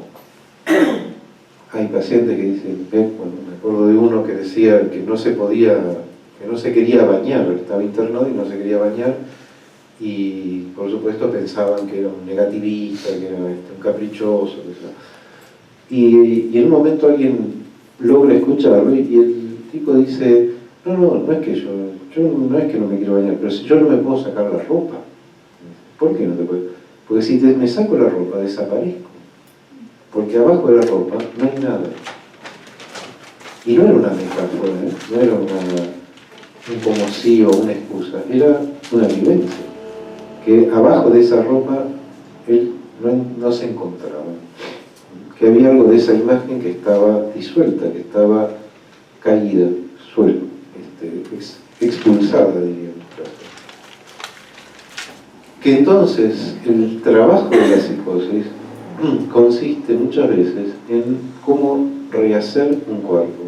hay pacientes que dicen, bueno, me acuerdo de uno que decía que no se quería bañar, estaba internado y no se quería bañar, y por supuesto pensaban que era un negativista, que era un caprichoso, que sea. Y en un momento alguien logra escucharlo y el tipo dice, no es que yo no es que no me quiero bañar, pero si yo no me puedo sacar la ropa. ¿Por qué no te puedo? Porque si me saco la ropa desaparezco, porque abajo de la ropa no hay nada. Y no era una metáfora, no era un como sí o una excusa, era una vivencia, que abajo de esa ropa él no se encontraba, que había algo de esa imagen que estaba disuelta, que estaba caída, suelo, expulsada, diríamos. Que entonces el trabajo de la psicosis consiste muchas veces en cómo rehacer un cuerpo.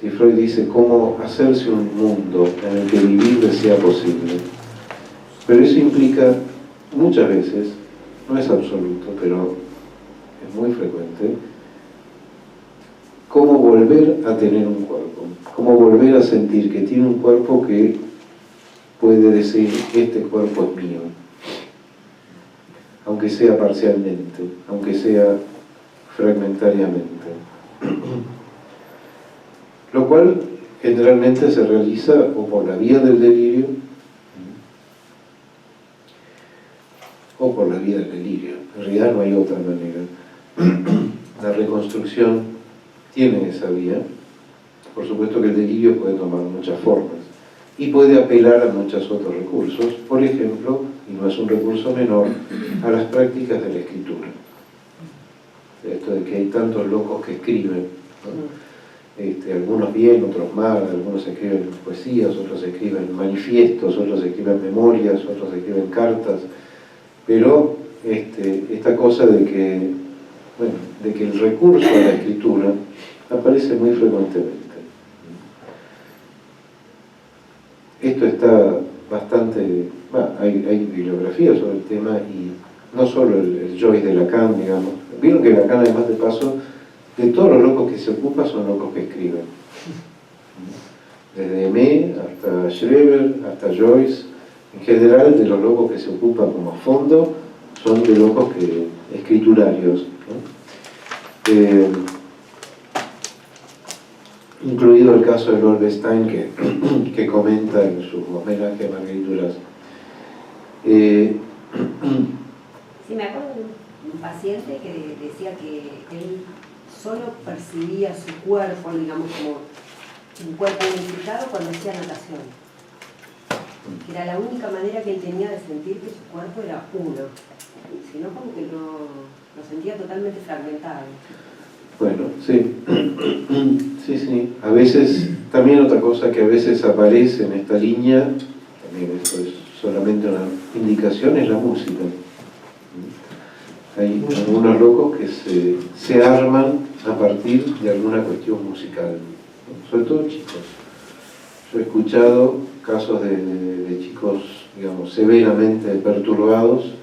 Si Freud dice cómo hacerse un mundo en el que vivir sea posible, pero eso implica muchas veces, no es absoluto, pero es muy frecuente, cómo volver a tener un cuerpo, cómo volver a sentir que tiene un cuerpo que puede decir, este cuerpo es mío, aunque sea parcialmente, aunque sea fragmentariamente. Lo cual generalmente se realiza o por la vía del delirio o por la vía del delirio. En realidad no hay otra manera. La reconstrucción tiene esa vía. Por supuesto que el delirio puede tomar muchas formas y puede apelar a muchos otros recursos. Por ejemplo, y no es un recurso menor, a las prácticas de la escritura. Esto de que hay tantos locos que escriben, ¿no? Algunos bien, otros mal, algunos escriben poesías, otros escriben manifiestos, otros escriben memorias, otros escriben cartas, pero esta cosa de que el recurso a la escritura aparece muy frecuentemente. Esto está bastante, hay bibliografía sobre el tema y no solo el Joyce de Lacan, digamos. Vieron que Lacan, además de paso, de todos los locos que se ocupan son locos que escriben. Desde Aimé hasta Schreber, hasta Joyce, en general de los locos que se ocupan como fondo son de locos escriturarios, ¿no? Incluido el caso de Lord Stein que comenta en su homenaje a Marguerite Duras. Sí, me acuerdo de un paciente que decía que él solo percibía su cuerpo, digamos, como un cuerpo unificado cuando hacía natación. Que era la única manera que él tenía de sentir que su cuerpo era uno. Si no, como que lo sentía totalmente fragmentado. Bueno, sí. Sí. A veces, también otra cosa que a veces aparece en esta línea, también esto es solamente una indicación, es la música. Hay algunos locos que se arman a partir de alguna cuestión musical, ¿no? Sobre todo chicos. Yo he escuchado casos de chicos, digamos, severamente perturbados,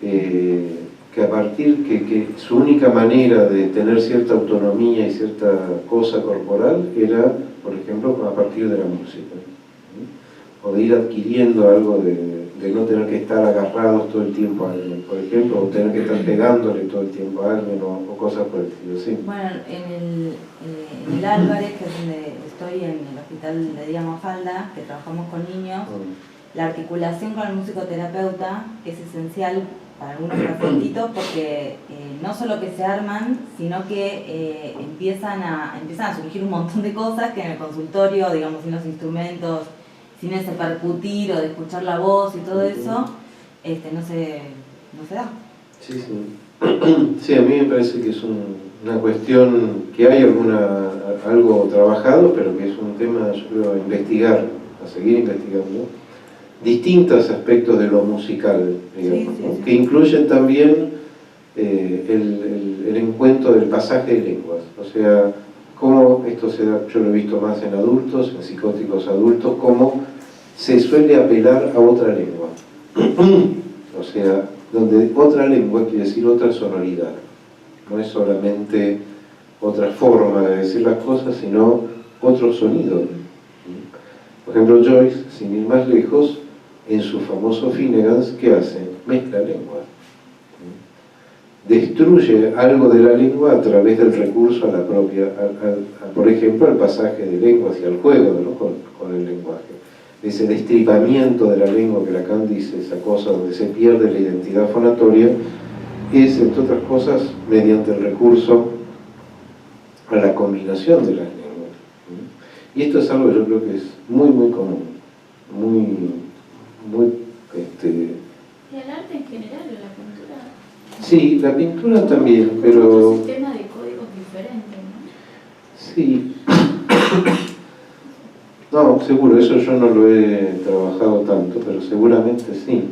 que a partir que su única manera de tener cierta autonomía y cierta cosa corporal era, por ejemplo, a partir de la música, ¿no? O de ir adquiriendo algo de no tener que estar agarrados todo el tiempo a alguien, por ejemplo, o tener que estar pegándole todo el tiempo a alguien o cosas por el estilo, ¿sí? Bueno, en el Álvarez, que es donde estoy, en el hospital de Día Mafalda, que trabajamos con niños, la articulación con el musicoterapeuta es esencial para algunos pacientitos porque no solo que se arman, sino que empiezan a surgir un montón de cosas que en el consultorio, digamos, sin los instrumentos, sin ese percutir o de escuchar la voz y todo eso, no se da. Sí. Sí, a mí me parece que es una cuestión que hay algo trabajado, pero que es un tema, yo creo, a investigar, a seguir investigando. Distintos aspectos de lo musical, digamos, sí, ¿no? Que incluyen también el encuentro del pasaje de lenguas. O sea, cómo esto se da, yo lo he visto más en adultos, en psicóticos adultos, cómo se suele apelar a otra lengua. O sea, donde otra lengua quiere decir otra sonoridad. No es solamente otra forma de decir las cosas, sino otro sonido. Por ejemplo, Joyce, sin ir más lejos, en su famoso Finnegan's, ¿qué hace? Mezcla lengua. Destruye algo de la lengua a través del recurso a la propia, por ejemplo, al pasaje de lenguas y al juego, ¿no? con el lenguaje. Ese destripamiento de la lengua que Lacan dice, esa cosa donde se pierde la identidad fonatoria, es, entre otras cosas, mediante el recurso a la combinación de las lenguas. Y esto es algo que yo creo que es muy, muy común, muy, Y el arte en general, la pintura. Sí, la pintura también, Con pero... un sistema de códigos diferentes, ¿no? Sí. No, seguro, eso yo no lo he trabajado tanto, pero seguramente sí.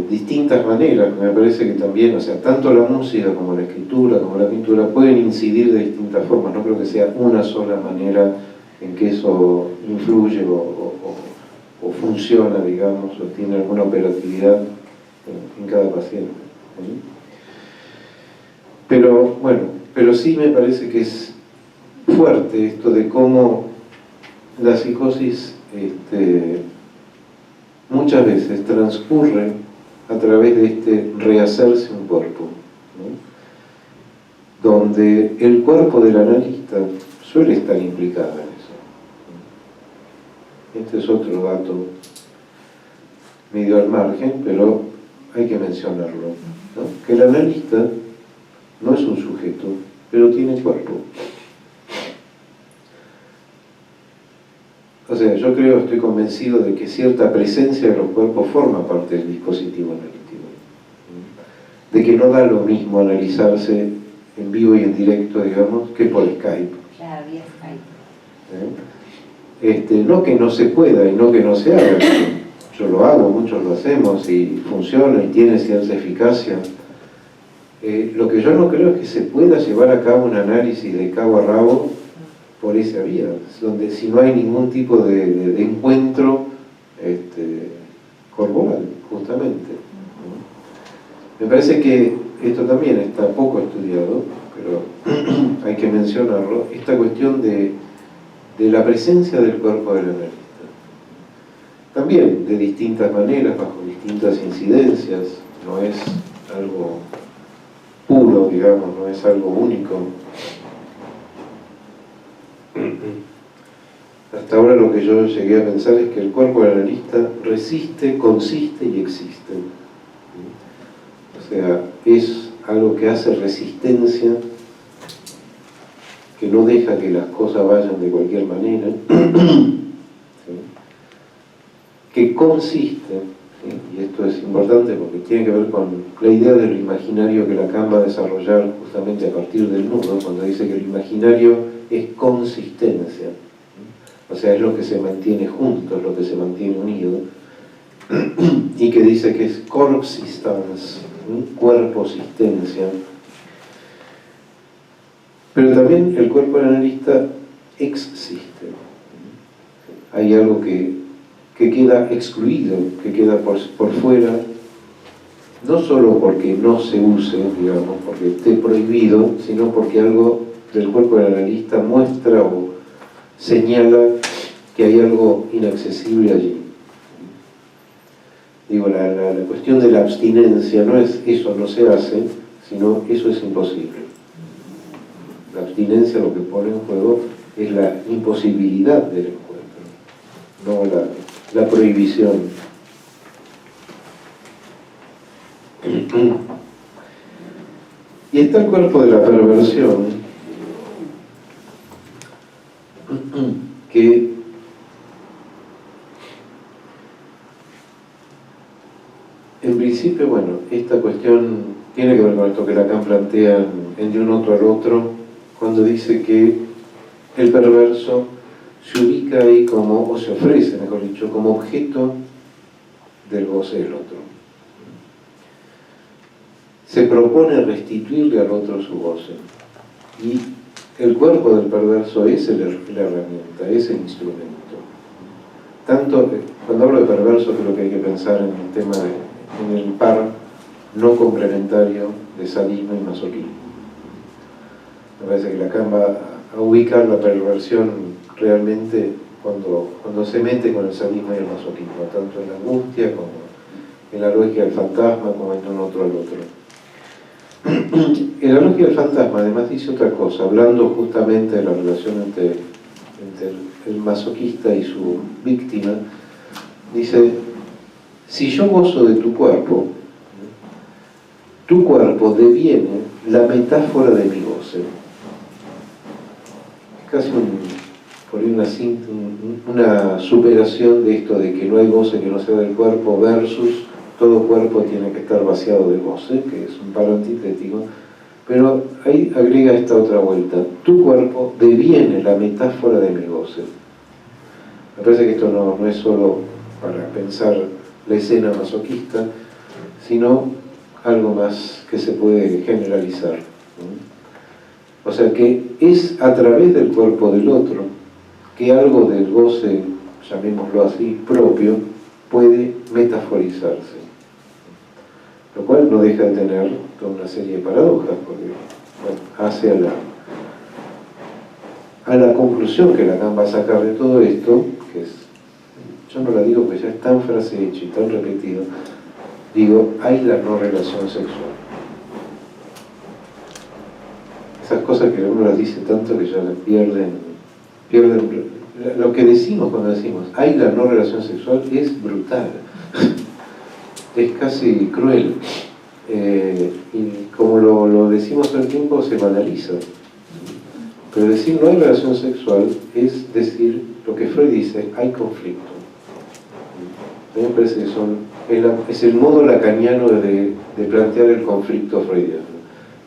Distintas maneras, me parece que también, o sea, tanto la música como la escritura, como la pintura, pueden incidir de distintas formas. No creo que sea una sola manera en que eso influye o funciona, digamos, o tiene alguna operatividad en cada paciente. Pero bueno, pero sí me parece que es fuerte esto de cómo la psicosis muchas veces transcurre a través de este rehacerse un cuerpo, ¿no? Donde el cuerpo del analista suele estar implicado en eso. Este es otro dato medio al margen, pero hay que mencionarlo, ¿no? Que el analista no es un sujeto, pero tiene cuerpo. O sea, yo creo, estoy convencido de que cierta presencia de los cuerpos forma parte del dispositivo analítico. De que no da lo mismo analizarse en vivo y en directo, digamos, que por Skype. Claro, vía Skype. No que no se pueda y no que no se haga. Yo lo hago, muchos lo hacemos y funciona y tiene cierta eficacia. Lo que yo no creo es que se pueda llevar a cabo un análisis de cabo a rabo por esa vía, donde si no hay ningún tipo de encuentro corporal, justamente, ¿no? Me parece que esto también está poco estudiado, pero hay que mencionarlo, esta cuestión de la presencia del cuerpo del analista. También de distintas maneras, bajo distintas incidencias, no es algo puro, digamos, no es algo único. Hasta ahora lo que yo llegué a pensar es que el cuerpo del analista resiste, consiste y existe. O sea, es algo que hace resistencia, que no deja que las cosas vayan de cualquier manera, ¿sí? Que consiste, ¿sí? Y esto es importante porque tiene que ver con la idea del imaginario que Lacan va a desarrollar justamente a partir del nudo, cuando dice que el imaginario es consistencia, o sea, es lo que se mantiene junto, es lo que se mantiene unido, y que dice que es corpsistance, cuerposistencia. Pero también el cuerpo del analista existe. Hay algo que queda excluido, que queda por fuera, no solo porque no se use, digamos, porque esté prohibido, sino porque algo del cuerpo del analista muestra o señala que hay algo inaccesible allí. Digo, la cuestión de la abstinencia no es eso no se hace, sino eso es imposible. La abstinencia lo que pone en juego es la imposibilidad del encuentro, no la prohibición. Y está el cuerpo de la perversión, que en principio, bueno, esta cuestión tiene que ver con esto que Lacan plantea en De un otro al otro, cuando dice que el perverso se ubica ahí como, o se ofrece, mejor dicho, como objeto del goce del otro. Se propone restituirle al otro su goce. Y el cuerpo del perverso es la herramienta, es el instrumento. Tanto, cuando hablo de perverso, creo que hay que pensar en el tema en el par no complementario de sadismo y masoquismo. Me parece que Lacan va a ubicar la perversión realmente cuando se mete con el sadismo y el masoquismo, tanto en la angustia como en la lógica del fantasma, como en un otro al otro. En la lógica del fantasma además dice otra cosa, hablando justamente de la relación entre el masoquista y su víctima, dice: si yo gozo de tu cuerpo deviene la metáfora de mi goce. Es casi una superación de esto de que no hay goce que no sea del cuerpo versus todo cuerpo tiene que estar vaciado de goce, que es un paro antitético, pero ahí agrega esta otra vuelta: tu cuerpo deviene la metáfora de mi goce. Me parece que esto no es solo para pensar la escena masoquista, sino algo más que se puede generalizar, ¿no? O sea que es a través del cuerpo del otro que algo del goce, llamémoslo así, propio, puede metaforizarse. Lo cual no deja de tener toda una serie de paradojas, porque hace a la conclusión que Lacan va a sacar de todo esto, que es, yo no la digo porque ya es tan frase hecha y tan repetido, digo, hay la no relación sexual. Esas cosas que uno las dice tanto que ya pierden lo que decimos cuando decimos hay la no relación sexual es brutal. Es casi cruel, y como lo decimos todo el tiempo se banaliza, pero decir no hay relación sexual es decir lo que Freud dice: hay conflicto. A mí me parece que es el modo lacaniano de plantear el conflicto freudiano,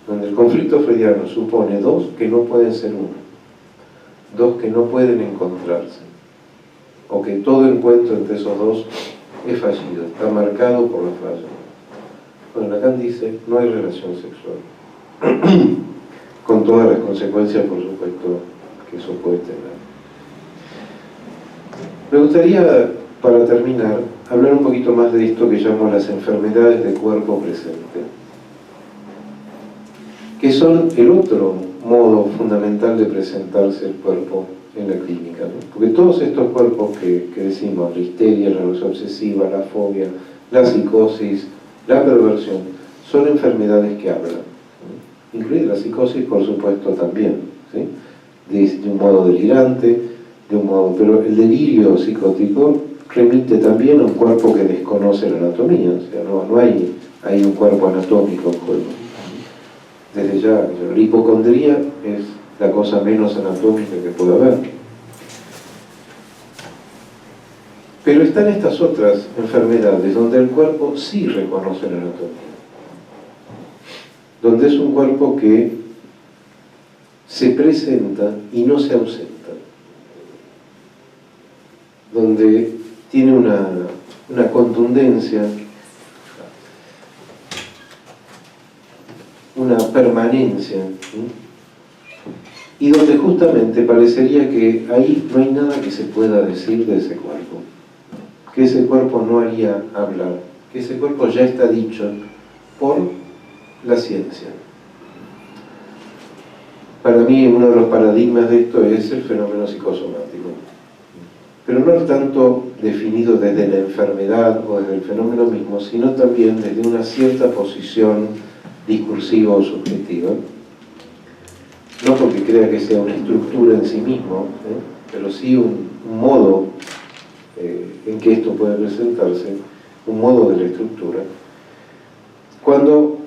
donde el conflicto freudiano supone dos que no pueden ser uno, dos que no pueden encontrarse, o que todo encuentro entre esos dos es fallido, está marcado por la falla. Bueno, Lacan dice, no hay relación sexual, con todas las consecuencias, por supuesto, que eso puede tener. Me gustaría, para terminar, hablar un poquito más de esto que llamo las enfermedades de cuerpo presente, que son el otro modo fundamental de presentarse el cuerpo en la clínica, ¿no? Porque todos estos cuerpos que decimos, la histeria, la neurosis obsesiva, la fobia, la psicosis, la perversión, son enfermedades que hablan, ¿no? Incluida la psicosis, por supuesto, también, ¿sí? De un modo delirante, pero el delirio psicótico remite también a un cuerpo que desconoce la anatomía, o sea, no hay un cuerpo anatómico en juego. Desde ya, la hipocondría es la cosa menos anatómica que puede haber. Pero están estas otras enfermedades donde el cuerpo sí reconoce la anatomía, donde es un cuerpo que se presenta y no se ausenta, donde tiene una contundencia, una permanencia, ¿sí? Y donde justamente parecería que ahí no hay nada que se pueda decir de ese cuerpo, que ese cuerpo no haría hablar, que ese cuerpo ya está dicho por la ciencia. Para mí uno de los paradigmas de esto es el fenómeno psicosomático, pero no tanto definido desde la enfermedad o desde el fenómeno mismo, sino también desde una cierta posición discursiva o subjetiva, no porque crea que sea una estructura en sí mismo, pero sí un modo en que esto puede presentarse, un modo de la estructura. Cuando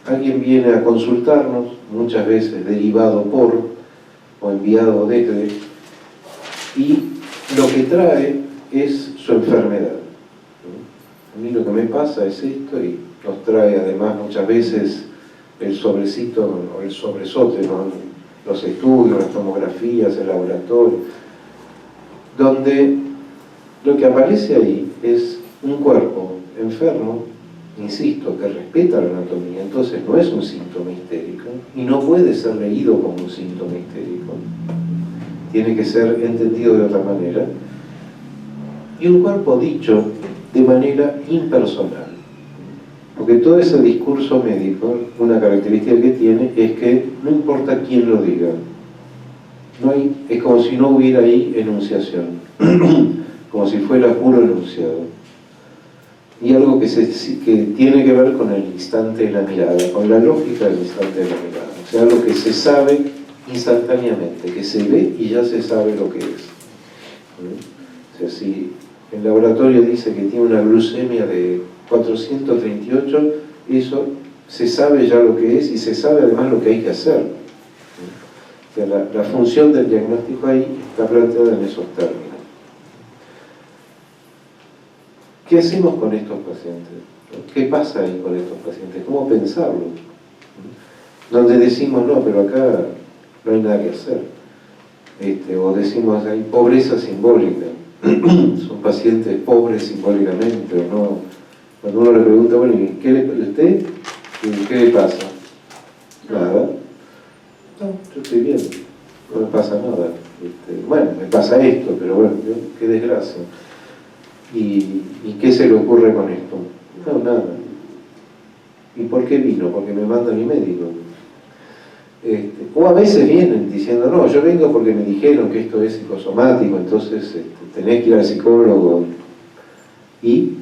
alguien viene a consultarnos, muchas veces derivado por o enviado desde, y lo que trae es su enfermedad. A mí lo que me pasa es esto, y nos trae además muchas veces el sobrecito o el sobresote, ¿no? Los estudios, las tomografías, el laboratorio, donde lo que aparece ahí es un cuerpo enfermo, insisto, que respeta la anatomía, entonces no es un síntoma histérico y no puede ser leído como un síntoma histérico, tiene que ser entendido de otra manera, y un cuerpo dicho de manera impersonal. Porque todo ese discurso médico, una característica que tiene es que no importa quién lo diga, es como si no hubiera ahí enunciación, como si fuera puro enunciado. Y algo que tiene que ver con el instante de la mirada, con la lógica del instante de la mirada. O sea, algo que se sabe instantáneamente, que se ve y ya se sabe lo que es. O sea, si el laboratorio dice que tiene una glucemia de 438, eso se sabe ya lo que es y se sabe además lo que hay que hacer. O sea, la función del diagnóstico ahí está planteada en esos términos. ¿Qué hacemos con estos pacientes? ¿Qué pasa ahí con estos pacientes? ¿Cómo pensarlo? Donde decimos, no, pero acá no hay nada que hacer. O decimos, hay pobreza simbólica. Son pacientes pobres simbólicamente, o no. Cuando uno le pregunta, bueno, ¿y qué le pasa? Nada. No, yo estoy bien, no me pasa nada. Bueno, me pasa esto, pero bueno, qué desgracia. ¿Y qué se le ocurre con esto? No, nada. ¿Y por qué vino? Porque me manda mi médico. O a veces vienen diciendo, no, yo vengo porque me dijeron que esto es psicosomático, entonces tenés que ir al psicólogo. Y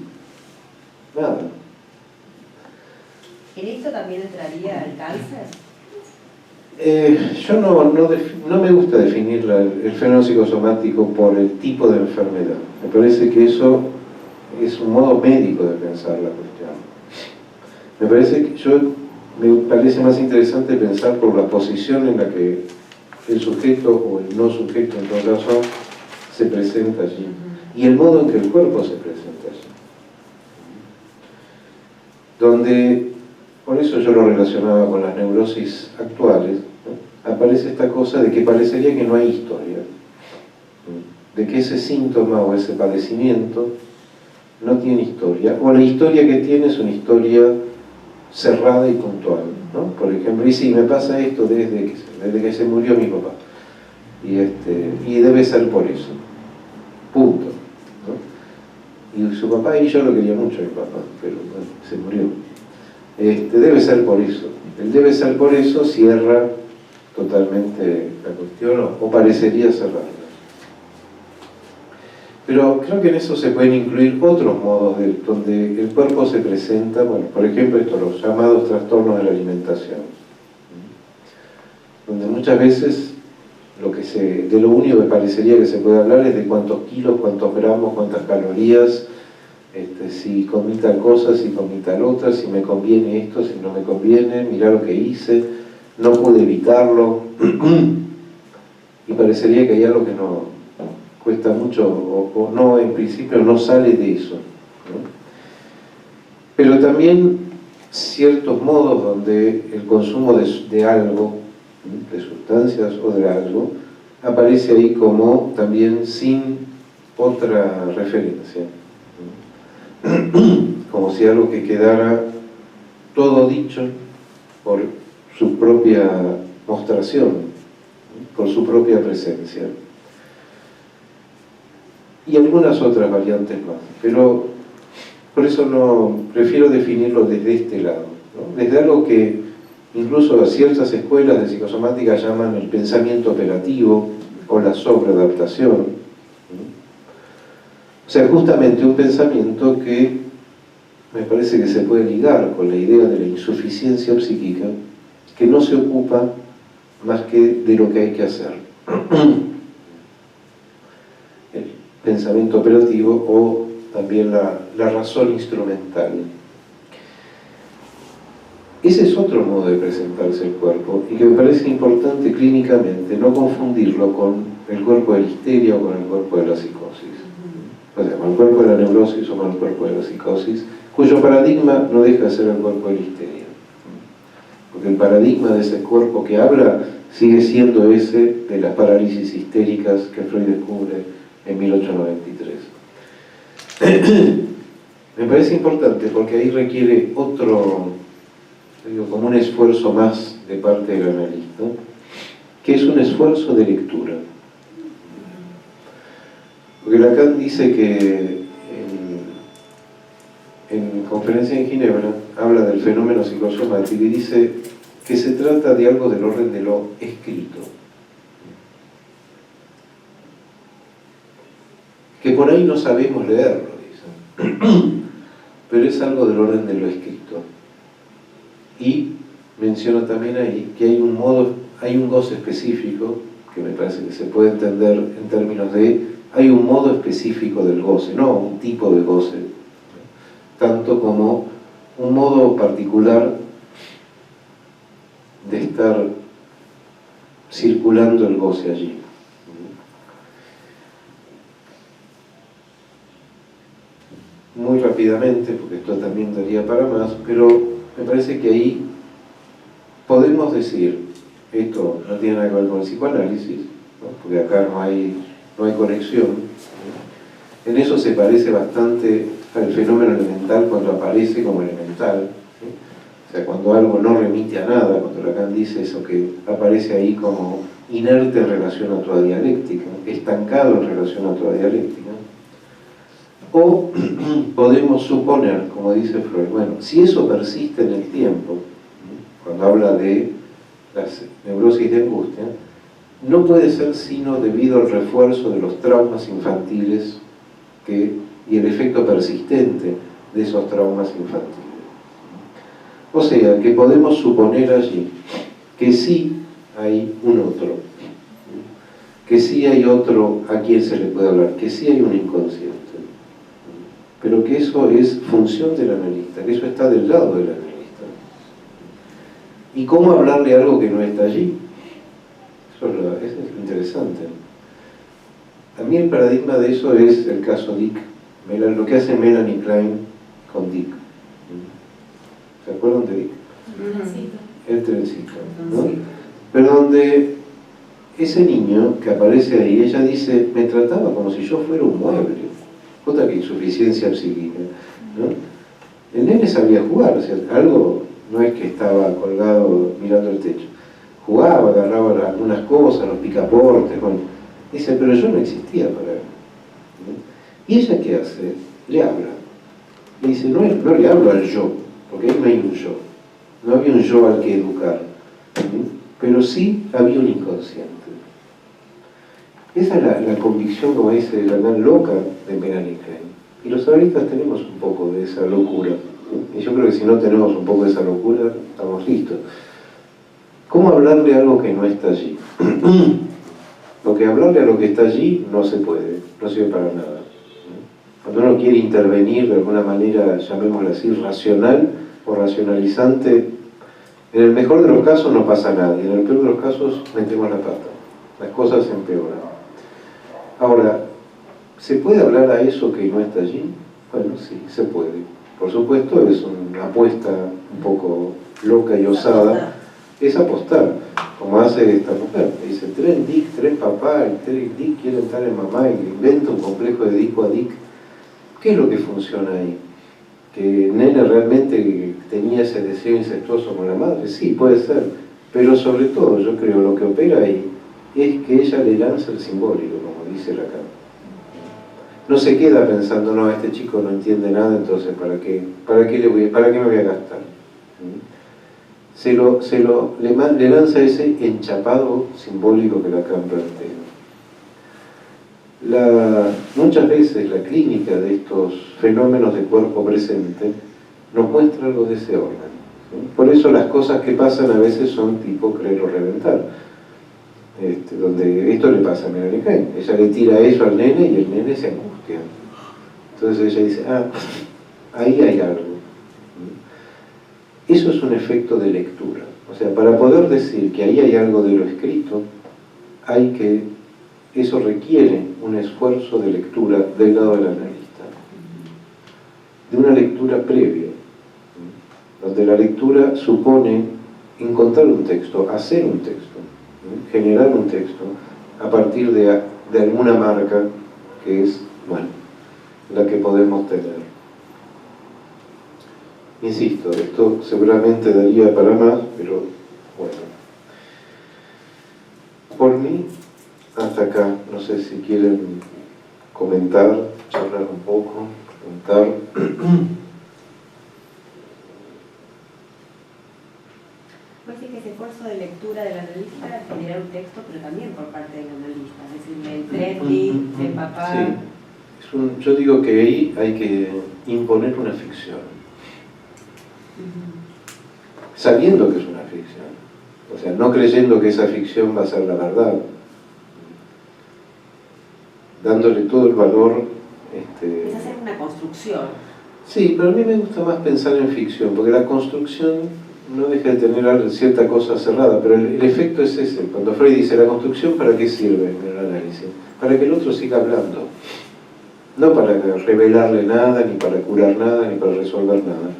nada. ¿En esto también entraría el cáncer? Yo no me gusta definir el fenómeno psicosomático por el tipo de enfermedad. Me parece que eso es un modo médico de pensar la cuestión. Me parece más interesante pensar por la posición en la que el sujeto o el no sujeto, en todo caso, se presenta allí. Y el modo en que el cuerpo se presenta allí. Donde, por eso yo lo relacionaba con las neurosis actuales, ¿no? Aparece esta cosa de que parecería que no hay historia, de que ese síntoma o ese padecimiento no tiene historia, o la historia que tiene es una historia cerrada y puntual, ¿no? Por ejemplo, y sí, me pasa esto desde que se murió mi papá, y debe ser por eso, punto, ¿no? Y su papá, y yo lo quería mucho a mi papá, pero bueno, se murió. Debe ser por eso. El debe ser por eso cierra totalmente la cuestión, o parecería cerrarla. Pero creo que en eso se pueden incluir otros modos donde el cuerpo se presenta, bueno, por ejemplo, los llamados trastornos de la alimentación, donde muchas veces de lo único que parecería que se puede hablar es de cuántos kilos, cuántos gramos, cuántas calorías, si comí tal cosa, si comí tal otra, si me conviene esto, si no me conviene, mirá lo que hice, no pude evitarlo. Y parecería que hay algo que no cuesta mucho, o no, en principio no sale de eso, ¿no? Pero también ciertos modos donde el consumo de algo, de sustancias o de algo, aparece ahí como también sin otra referencia. Como si algo que quedara todo dicho por su propia mostración, por su propia presencia. Y algunas otras variantes más, pero por eso prefiero definirlo desde este lado, ¿no? Desde algo que incluso ciertas escuelas de psicosomática llaman el pensamiento operativo o la sobreadaptación, ¿no? O sea, justamente un pensamiento que me parece que se puede ligar con la idea de la insuficiencia psíquica, que no se ocupa más que de lo que hay que hacer. El pensamiento operativo o también la razón instrumental. Ese es otro modo de presentarse el cuerpo y que me parece importante clínicamente no confundirlo con el cuerpo de la histeria o con el cuerpo de la psicosis. O sea, con el cuerpo de la neurosis o con el cuerpo de la psicosis, cuyo paradigma no deja de ser el cuerpo de la histeria. Porque el paradigma de ese cuerpo que habla sigue siendo ese de las parálisis histéricas que Freud descubre en 1893. Me parece importante porque ahí requiere como un esfuerzo más de parte del analista, que es un esfuerzo de lectura. Porque Lacan dice que en Conferencia en Ginebra habla del fenómeno psicosomático y dice que se trata de algo del orden de lo escrito. que por ahí no sabemos leerlo, dicen. Pero es algo del orden de lo escrito. Y menciona también ahí que hay un goce específico, que me parece que se puede entender en términos de, hay un modo específico del goce, no un tipo de goce, tanto como un modo particular de estar circulando el goce allí. Muy rápidamente, porque esto también daría para más, pero me parece que ahí podemos decir, esto no tiene nada que ver con el psicoanálisis, ¿no? Porque acá no hay conexión, ¿no? En eso se parece bastante al fenómeno elemental cuando aparece como elemental, ¿sí? O sea, cuando algo no remite a nada, cuando Lacan dice eso que aparece ahí como inerte en relación a toda dialéctica, estancado en relación a toda dialéctica. O podemos suponer, como dice Freud, bueno, si eso persiste en el tiempo, cuando habla de las neurosis de angustia, no puede ser sino debido al refuerzo de los traumas infantiles y el efecto persistente de esos traumas infantiles. O sea, que podemos suponer allí que sí hay un otro, que sí hay otro a quien se le puede hablar, que sí hay un inconsciente, pero que eso es función del analista, que eso está del lado del analista. ¿Y cómo hablarle algo que no está allí? Eso es interesante. A mí el paradigma de eso es el caso Dick, lo que hace Melanie Klein con Dick. ¿Se acuerdan de Dick? El trencito, ¿no? Pero donde ese niño que aparece ahí, ella dice, me trataba como si yo fuera un mueble. Otra que insuficiencia psíquica, ¿no? El nene sabía jugar, o sea, algo no es que estaba colgado mirando el techo. Jugaba, agarraba algunas cosas, los picaportes, bueno. Dice, pero yo no existía para él, ¿no? ¿Y ella qué hace? Le habla. Le dice, no le hablo al yo, porque ahí no hay un yo. No había un yo al que educar, ¿sí? Pero sí había un inconsciente. Esa es la convicción, como dice la gran loca de Melanie Klein. Y los analistas tenemos un poco de esa locura. Y yo creo que si no tenemos un poco de esa locura, estamos listos. ¿Cómo hablarle a algo que no está allí? Porque hablarle a lo que está allí no se puede, no sirve para nada. Cuando uno quiere intervenir de alguna manera, llamémosla así, racional o racionalizante, en el mejor de los casos no pasa nada, y en el peor de los casos metemos la pata. Las cosas se empeoran. Ahora, ¿se puede hablar a eso que no está allí? Bueno, sí, se puede. Por supuesto, es una apuesta un poco loca y osada. Es apostar, como hace esta mujer. Dice, tres Dick, tres papá, y tres Dick quieren estar en mamá, y inventa un complejo de Dick a Dick. ¿Qué es lo que funciona ahí? ¿Que el nene realmente tenía ese deseo incestuoso con la madre? Sí, puede ser. Pero sobre todo, yo creo, lo que opera ahí es que ella le lanza el simbólico, como dice Lacan. No se queda pensando, no, este chico no entiende nada, entonces ¿para qué me voy a gastar? Le lanza ese enchapado simbólico que Lacan plantea. Muchas veces la clínica de estos fenómenos de cuerpo presente nos muestra algo de ese orden, ¿sí? Por eso las cosas que pasan a veces son tipo creer o reventar. Donde esto le pasa a Melanie Klein. Ella le tira eso al nene y el nene se angustia. Entonces ella dice, ahí hay algo. Eso es un efecto de lectura. O sea, para poder decir que ahí hay algo de lo escrito, eso requiere un esfuerzo de lectura del lado del analista. De una lectura previa, donde la lectura supone encontrar un texto, hacer un texto, generar un texto a partir de alguna marca que es, bueno, la que podemos tener. Insisto, esto seguramente daría para más, pero bueno. Por mí, hasta acá. No sé si quieren comentar, charlar un poco, preguntar. Pues sí que ese esfuerzo de lectura del analista genera un texto, pero también por parte del analista. Es decir, el tren, el papá, yo digo que ahí hay que imponer una ficción, sabiendo que es una ficción, o sea, no creyendo que esa ficción va a ser la verdad, dándole todo el valor. Es hacer una construcción. Sí, pero a mí me gusta más pensar en ficción, porque la construcción no deja de tener cierta cosa cerrada, pero el efecto es ese. Cuando Freud dice, ¿la construcción para qué sirve en el análisis? Para que el otro siga hablando. No para revelarle nada, ni para curar nada, ni para resolver nada.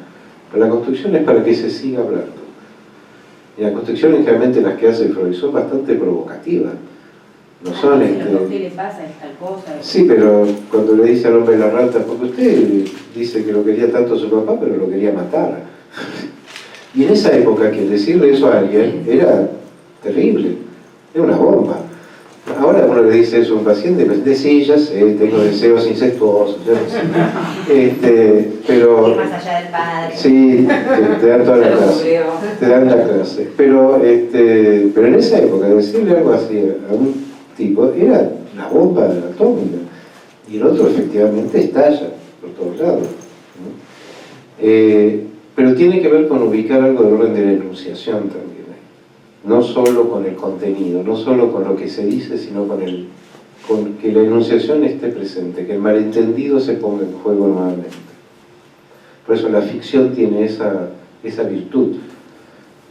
Pero la construcción es para que se siga hablando. Y las construcciones, generalmente las que hace Freud, son bastante provocativas. No son Lo que a usted le pasa es tal cosa. Sí, pero cuando le dice al hombre de la rata, porque usted dice que lo quería tanto su papá, pero lo quería matar. Y en esa época, que decirle eso a alguien era terrible, era una bomba. Ahora uno le dice eso a un paciente, pues, sí, ya sé, tengo deseos incestuosos, ya lo sé. Pero Ir más allá del padre. sí, te dan toda la clase. Te dan la clase. Pero en esa época, decirle algo así a un tipo era la bomba atómica. Y el otro efectivamente estalla por todos lados, ¿no? Pero tiene que ver con ubicar algo del orden de la enunciación también. No solo con el contenido, no solo con lo que se dice, sino con que la enunciación esté presente, que el malentendido se ponga en juego nuevamente. Por eso la ficción tiene esa virtud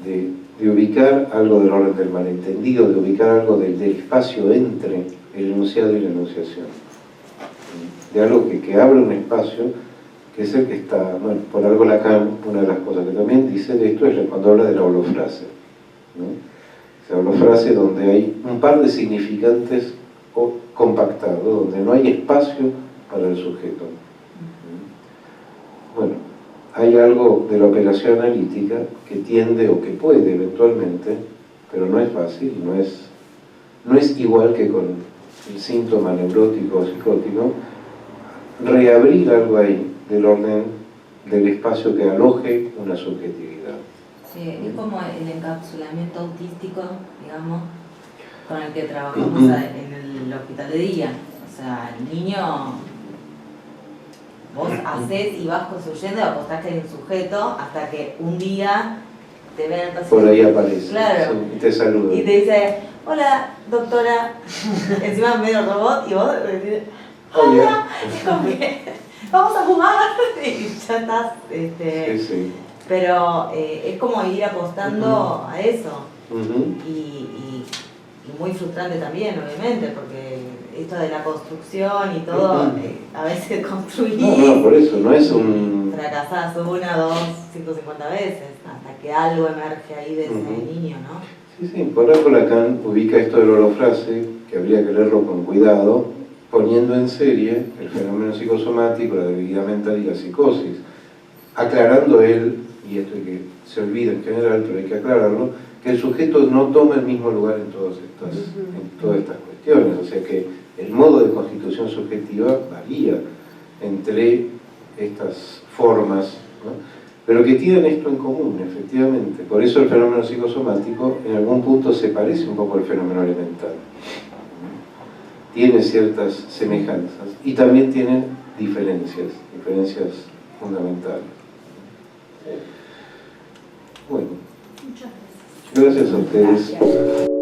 de ubicar algo del orden del malentendido, de ubicar algo del espacio entre el enunciado y la enunciación. De algo que abre un espacio, que es el que está, bueno, por algo Lacan, una de las cosas que también dice de esto es cuando habla de la holofrase, ¿no? Esa holofrase donde hay un par de significantes compactados, donde no hay espacio para el sujeto. Bueno, hay algo de la operación analítica que tiende o que puede eventualmente, pero no es fácil, no es igual que con el síntoma neurótico o psicótico, reabrir algo ahí del orden del espacio que aloje una subjetividad. Sí, es como el encapsulamiento autístico, digamos, con el que trabajamos en el hospital de día. O sea, el niño, vos hacés y vas construyendo y apostás que hay un sujeto hasta que un día te ven en el paciente. Por ahí aparece, claro, y te saluda. Y te dice, hola, doctora, encima medio robot, y vos decís, hola, es como que, vamos a fumar, y ya estás, Sí, sí. Pero es como ir apostando a eso. Y muy frustrante también, obviamente, porque esto de la construcción y todo, a veces construís. No, por eso, no es un... Fracasás 1, 2, 150 veces, hasta que algo emerge ahí de ese niño, ¿no? Sí, sí, por algo Lacan ubica esto de la holofrase, que habría que leerlo con cuidado, poniendo en serie el fenómeno psicosomático, la debilidad mental y la psicosis, aclarando él, y esto es que se olvida en general, pero hay que aclararlo, que el sujeto no toma el mismo lugar en todas estas cuestiones, o sea que el modo de constitución subjetiva varía entre estas formas, ¿no? Pero que tienen esto en común, efectivamente. Por eso el fenómeno psicosomático en algún punto se parece un poco al fenómeno elemental. Tiene ciertas semejanzas y también tiene diferencias fundamentales. Bueno, Muchas gracias. gracias a ustedes. Gracias.